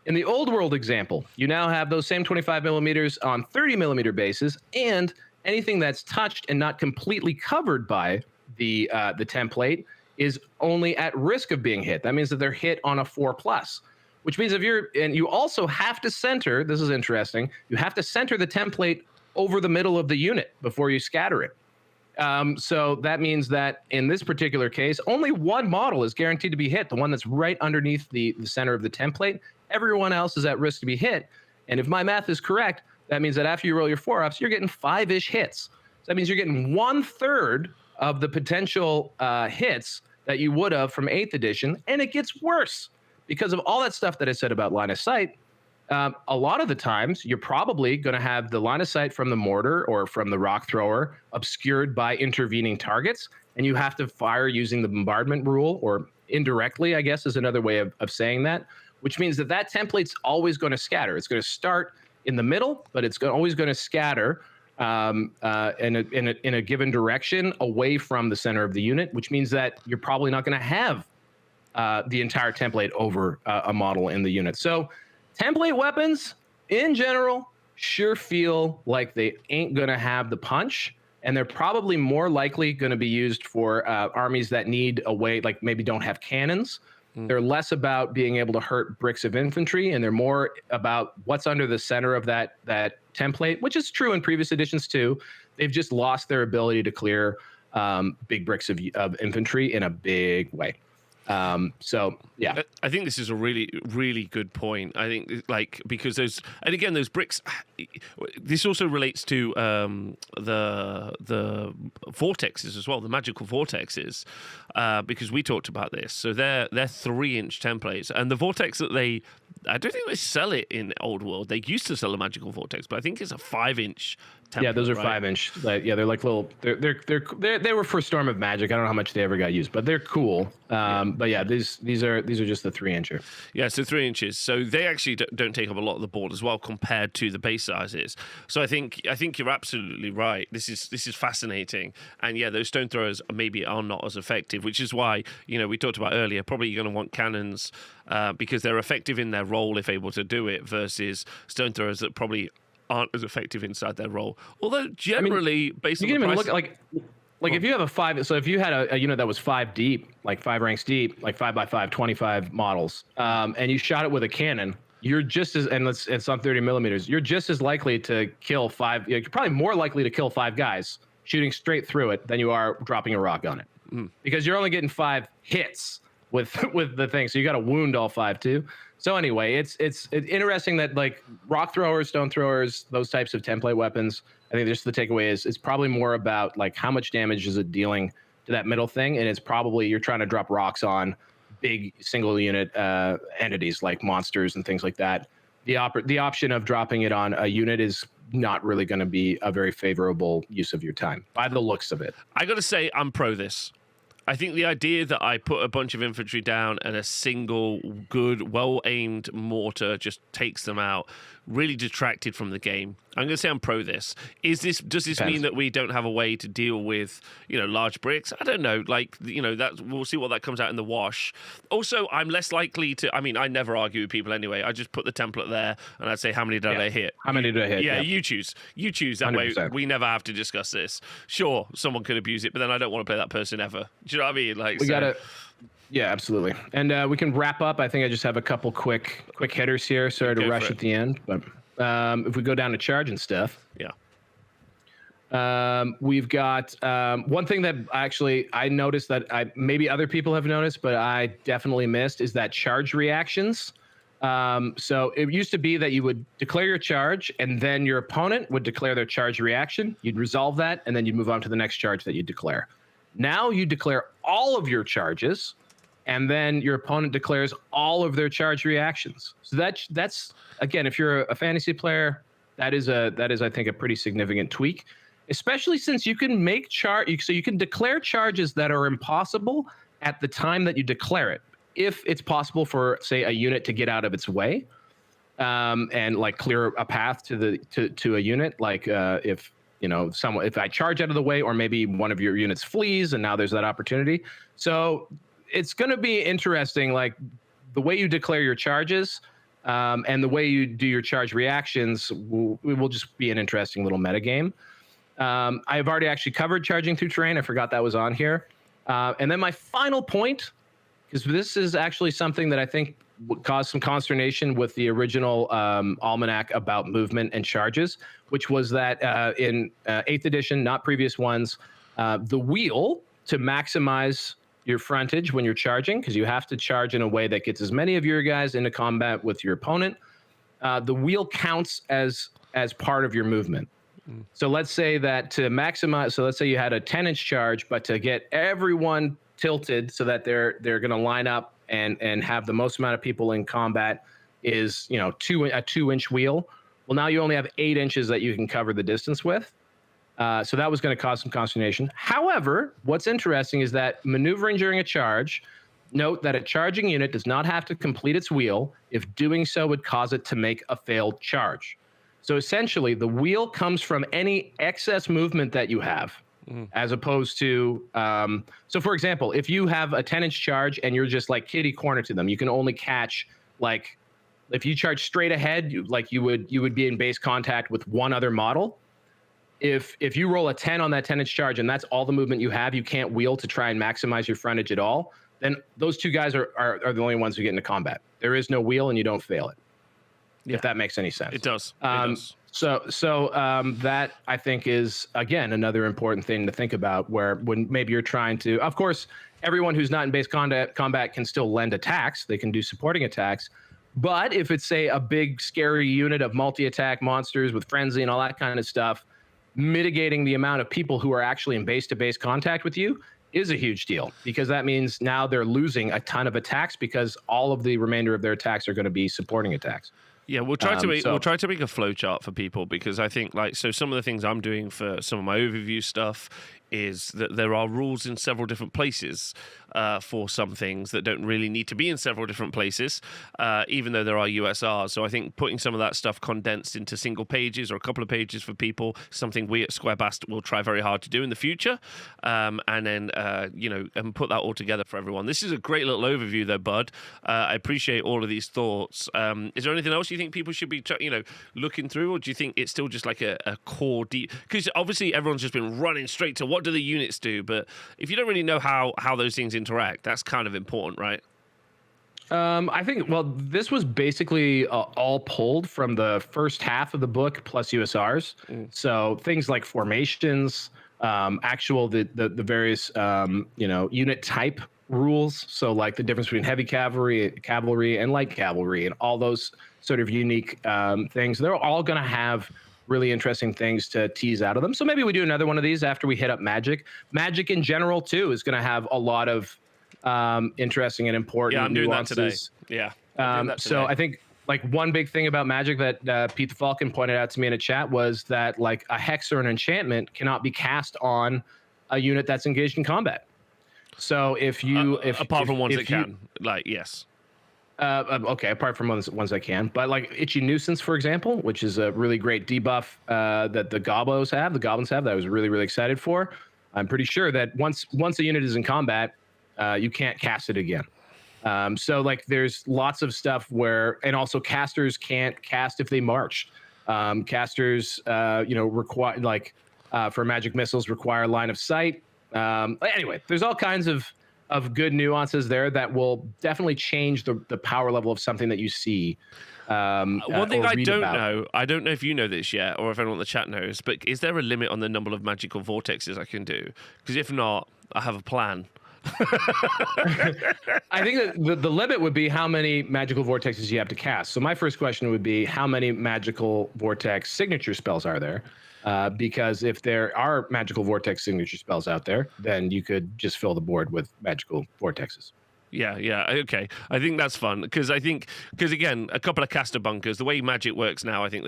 In the old world example, you now have those same 25 millimeters on 30 millimeter bases, and anything that's touched and not completely covered by the template is only at risk of being hit. That means that they're hit on a 4+. Which means you also have to center, this is interesting, you have to center the template over the middle of the unit before you scatter it. So that means that in this particular case, only one model is guaranteed to be hit, the one that's right underneath the center of the template. Everyone else is at risk to be hit. And if my math is correct, that means that after you roll your 4-ups, you're getting 5-ish hits. So that means you're getting 1/3 of the potential hits that you would have from 8th edition. And it gets worse because of all that stuff that I said about line of sight. A lot of the times, you're probably going to have the line of sight from the mortar or from the rock thrower obscured by intervening targets, and you have to fire using the bombardment rule, or indirectly, I guess, is another way of saying that, which means that template's always going to scatter. It's going to start in the middle, but it's always going to scatter in a given direction away from the center of the unit, which means that you're probably not going to have the entire template over a model in the unit. So template weapons in general sure feel like they ain't going to have the punch, and they're probably more likely going to be used for armies that need a way, like maybe don't have cannons. They're less about being able to hurt bricks of infantry, and they're more about what's under the center of that template, which is true in previous editions too. They've just lost their ability to clear big bricks of infantry in a big way. So yeah, I think this is a really, really good point. I think because those bricks, this also relates to the vortexes as well, the magical vortexes, because we talked about this. So they're 3-inch templates, and the vortex that I don't think they sell it in Old World. They used to sell a magical vortex, but I think it's a 5-inch template. Yeah, those are 5-inch. They're like little. They were for Storm of Magic. I don't know how much they ever got used, but they're cool. But yeah, these are just the 3-incher. Yeah, so 3 inches. So they actually don't take up a lot of the board as well compared to the base sizes. So I think you're absolutely right. This is fascinating. And yeah, those stone throwers maybe are not as effective, which is why we talked about earlier. Probably you're going to want cannons because they're effective in their role if able to do it, versus stone throwers that probably aren't as effective inside their role. Although generally, based on the price, you can even look like if you have a 5, so if you had a unit that was 5 deep, like 5 ranks deep, like 5x5, 25 models, and you shot it with a cannon, you're just as, and it's on 30 millimeters, you're just as likely to kill 5. You're probably more likely to kill 5 guys shooting straight through it than you are dropping a rock on it, because you're only getting 5 hits with the thing, so you got to wound all 5 too. So anyway, it's interesting that like rock throwers, stone throwers, those types of template weapons, I think just the takeaway is it's probably more about like how much damage is it dealing to that middle thing, and it's probably you're trying to drop rocks on big single unit entities like monsters and things like that. The option of dropping it on a unit is not really going to be a very favorable use of your time by the looks of it. I got to say, I'm pro this. I think the idea that I put a bunch of infantry down and a single good, well-aimed mortar just takes them out really detracted from the game. I'm going to say I'm pro this. Does this mean that we don't have a way to deal with, large bricks? I don't know. That we'll see what that comes out in the wash. Also, I'm less likely to. I mean, I never argue with people anyway. I just put the template there and I'd say, how many did I hit? How many did I hit? Yeah, you choose. You choose. That 100%. Way we never have to discuss this. Sure, someone could abuse it, but then I don't want to play that person ever. Do you know what I mean? We gotta. Yeah, absolutely. And we can wrap up. I think I just have a couple quick hitters here. Sorry to rush at the end, but if we go down to charge and stuff. Yeah. We've got one thing that actually I noticed that maybe other people have noticed, but I definitely missed, is that charge reactions. So it used to be that you would declare your charge and then your opponent would declare their charge reaction. You'd resolve that, and then you'd move on to the next charge that you declare. Now you declare all of your charges, and then your opponent declares all of their charge reactions. So that's again, if you're a fantasy player, that is I think a pretty significant tweak, especially since you can make so you can declare charges that are impossible at the time that you declare it, if it's possible for, say, a unit to get out of its way, and like clear a path to a unit, like if I charge out of the way, or maybe one of your units flees and now there's that opportunity. So it's going to be interesting, like the way you declare your charges and the way you do your charge reactions will just be an interesting little metagame. I've already actually covered charging through terrain. I forgot that was on here. And then my final point, because this is actually something that I think caused some consternation with the original almanac about movement and charges, which was that in 8th edition, not previous ones, The wheel, to maximize your frontage when you're charging, because you have to charge in a way that gets as many of your guys into combat with your opponent. The wheel counts as part of your movement. So let's say that to maximize, so let's say you had a 10-inch charge, but to get everyone tilted so that they're going to line up and have the most amount of people in combat is, a 2-inch wheel. Well, now you only have 8 inches that you can cover the distance with. So that was going to cause some consternation. However, what's interesting is that maneuvering during a charge, note that a charging unit does not have to complete its wheel if doing so would cause it to make a failed charge. So essentially, the wheel comes from any excess movement that you have, as opposed to, so for example, if you have a 10-inch charge and you're just like kitty corner to them, you can only catch, like, if you charge straight ahead, you would be in base contact with one other model. If you roll a 10 on that 10-inch charge and that's all the movement you have, you can't wheel to try and maximize your frontage at all, then those two guys are the only ones who get into combat. There is no wheel and you don't fail it. Yeah. If that makes any sense. It does. So that, I think, is, again, another important thing to think about, where when maybe you're trying to, of course, everyone who's not in base combat can still lend attacks. They can do supporting attacks. But if it's, say, a big, scary unit of multi-attack monsters with frenzy and all that kind of stuff, mitigating the amount of people who are actually in base-to-base contact with you is a huge deal, because that means now they're losing a ton of attacks because all of the remainder of their attacks are going to be supporting attacks. Yeah, we'll try to make a flow chart for people, because I think, like, so some of the things I'm doing for some of my overview stuff is that there are rules in several different places for some things that don't really need to be in several different places, even though there are USRs. So I think putting some of that stuff condensed into single pages or a couple of pages for people, something we at Square Bast will try very hard to do in the future, and then and put that all together for everyone. This is a great little overview, though, Bud. I appreciate all of these thoughts. Is there anything else you think people should be looking through, or do you think it's still just like a core deep? Because obviously everyone's just been running straight to what do the units do, but if you don't really know how those things interact, that's kind of important, right? I think, well, this was basically all pulled from the first half of the book plus USRs. So things like formations, the various unit type rules. So like the difference between heavy cavalry and light cavalry, and all those sort of unique things. They're all going to have really interesting things to tease out of them. So maybe we do another one of these after we hit up Magic. Magic in general too is going to have a lot of interesting and important nuances. Doing that today. Yeah. So I think, like, one big thing about Magic that Pete the Falcon pointed out to me in a chat was that, like, a hex or an enchantment cannot be cast on a unit that's engaged in combat. So apart from ones that can, like, yes. Okay, apart from ones that can, but like Itchy Nuisance, for example, which is a really great debuff that the goblins have, that I was really, really excited for. I'm pretty sure that once a unit is in combat, you can't cast it again. So like there's lots of stuff where, and also casters can't cast if they march. Casters, require, like, for magic missiles, require line of sight. Anyway, there's all kinds of good nuances there that will definitely change the power level of something that you see. One thing I don't know if you know this yet, or if anyone in the chat knows, but is there a limit on the number of magical vortexes I can do? Because if not, I have a plan. I think that the limit would be how many magical vortexes you have to cast. So my first question would be, how many magical vortex signature spells are there? Because if there are magical vortex signature spells out there, then you could just fill the board with magical vortexes. Yeah, okay. I think that's fun because again, a couple of caster bunkers. The way Magic works now, I think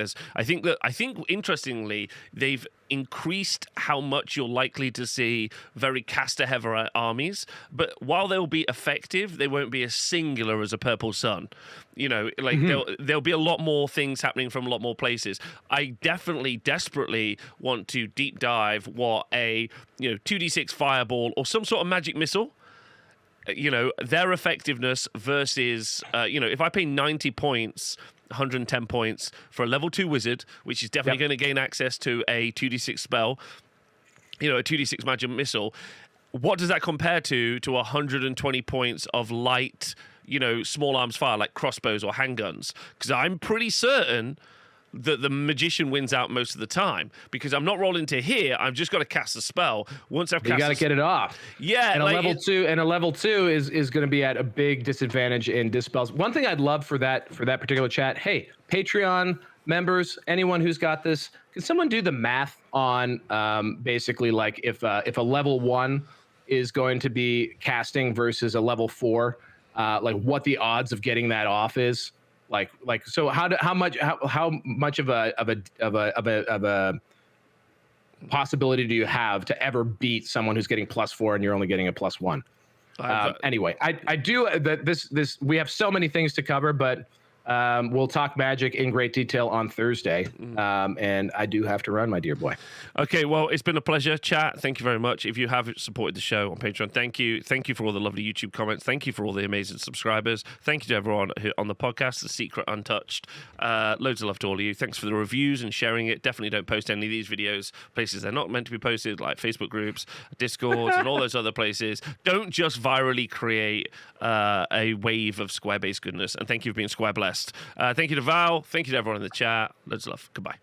interestingly, they've increased how much you're likely to see very caster heavy armies. But while they'll be effective, they won't be as singular as a Purple Sun. There'll be a lot more things happening from a lot more places. I desperately want to deep dive what a 2d6 fireball or some sort of magic missile. Their effectiveness versus, if I pay 90 points, 110 points for a level 2 wizard, which is definitely going to gain access to a 2d6 spell, a 2d6 magic missile, what does that compare to 120 points of light, small arms fire, like crossbows or handguns? Because I'm pretty certain the magician wins out most of the time because I'm not rolling to here. I've just got to cast a spell. Once I've cast, you got to get it off. Yeah, and a level two is going to be at a big disadvantage in dispels. One thing I'd love for that particular chat. Hey, Patreon members, anyone who's got this, can someone do the math on basically like if a level 1 is going to be casting versus a level 4, like what the odds of getting that off is? Like so how much of a possibility do you have to ever beat someone who's getting +4 and you're only getting a +1? Anyway, I do this. We have so many things to cover, but we'll talk Magic in great detail on Thursday. And I do have to run, my dear boy. Okay, well, it's been a pleasure, chat. Thank you very much. If you have supported the show on Patreon, thank you. Thank you for all the lovely YouTube comments. Thank you for all the amazing subscribers. Thank you to everyone on the podcast, The Secret Untouched. Loads of love to all of you. Thanks for the reviews and sharing it. Definitely don't post any of these videos places they're not meant to be posted, like Facebook groups, Discords, and all those other places. Don't just virally create a wave of Square-based goodness. And thank you for being Square blessed. Thank you to Val. Thank you to everyone in the chat. Loads of love. Goodbye.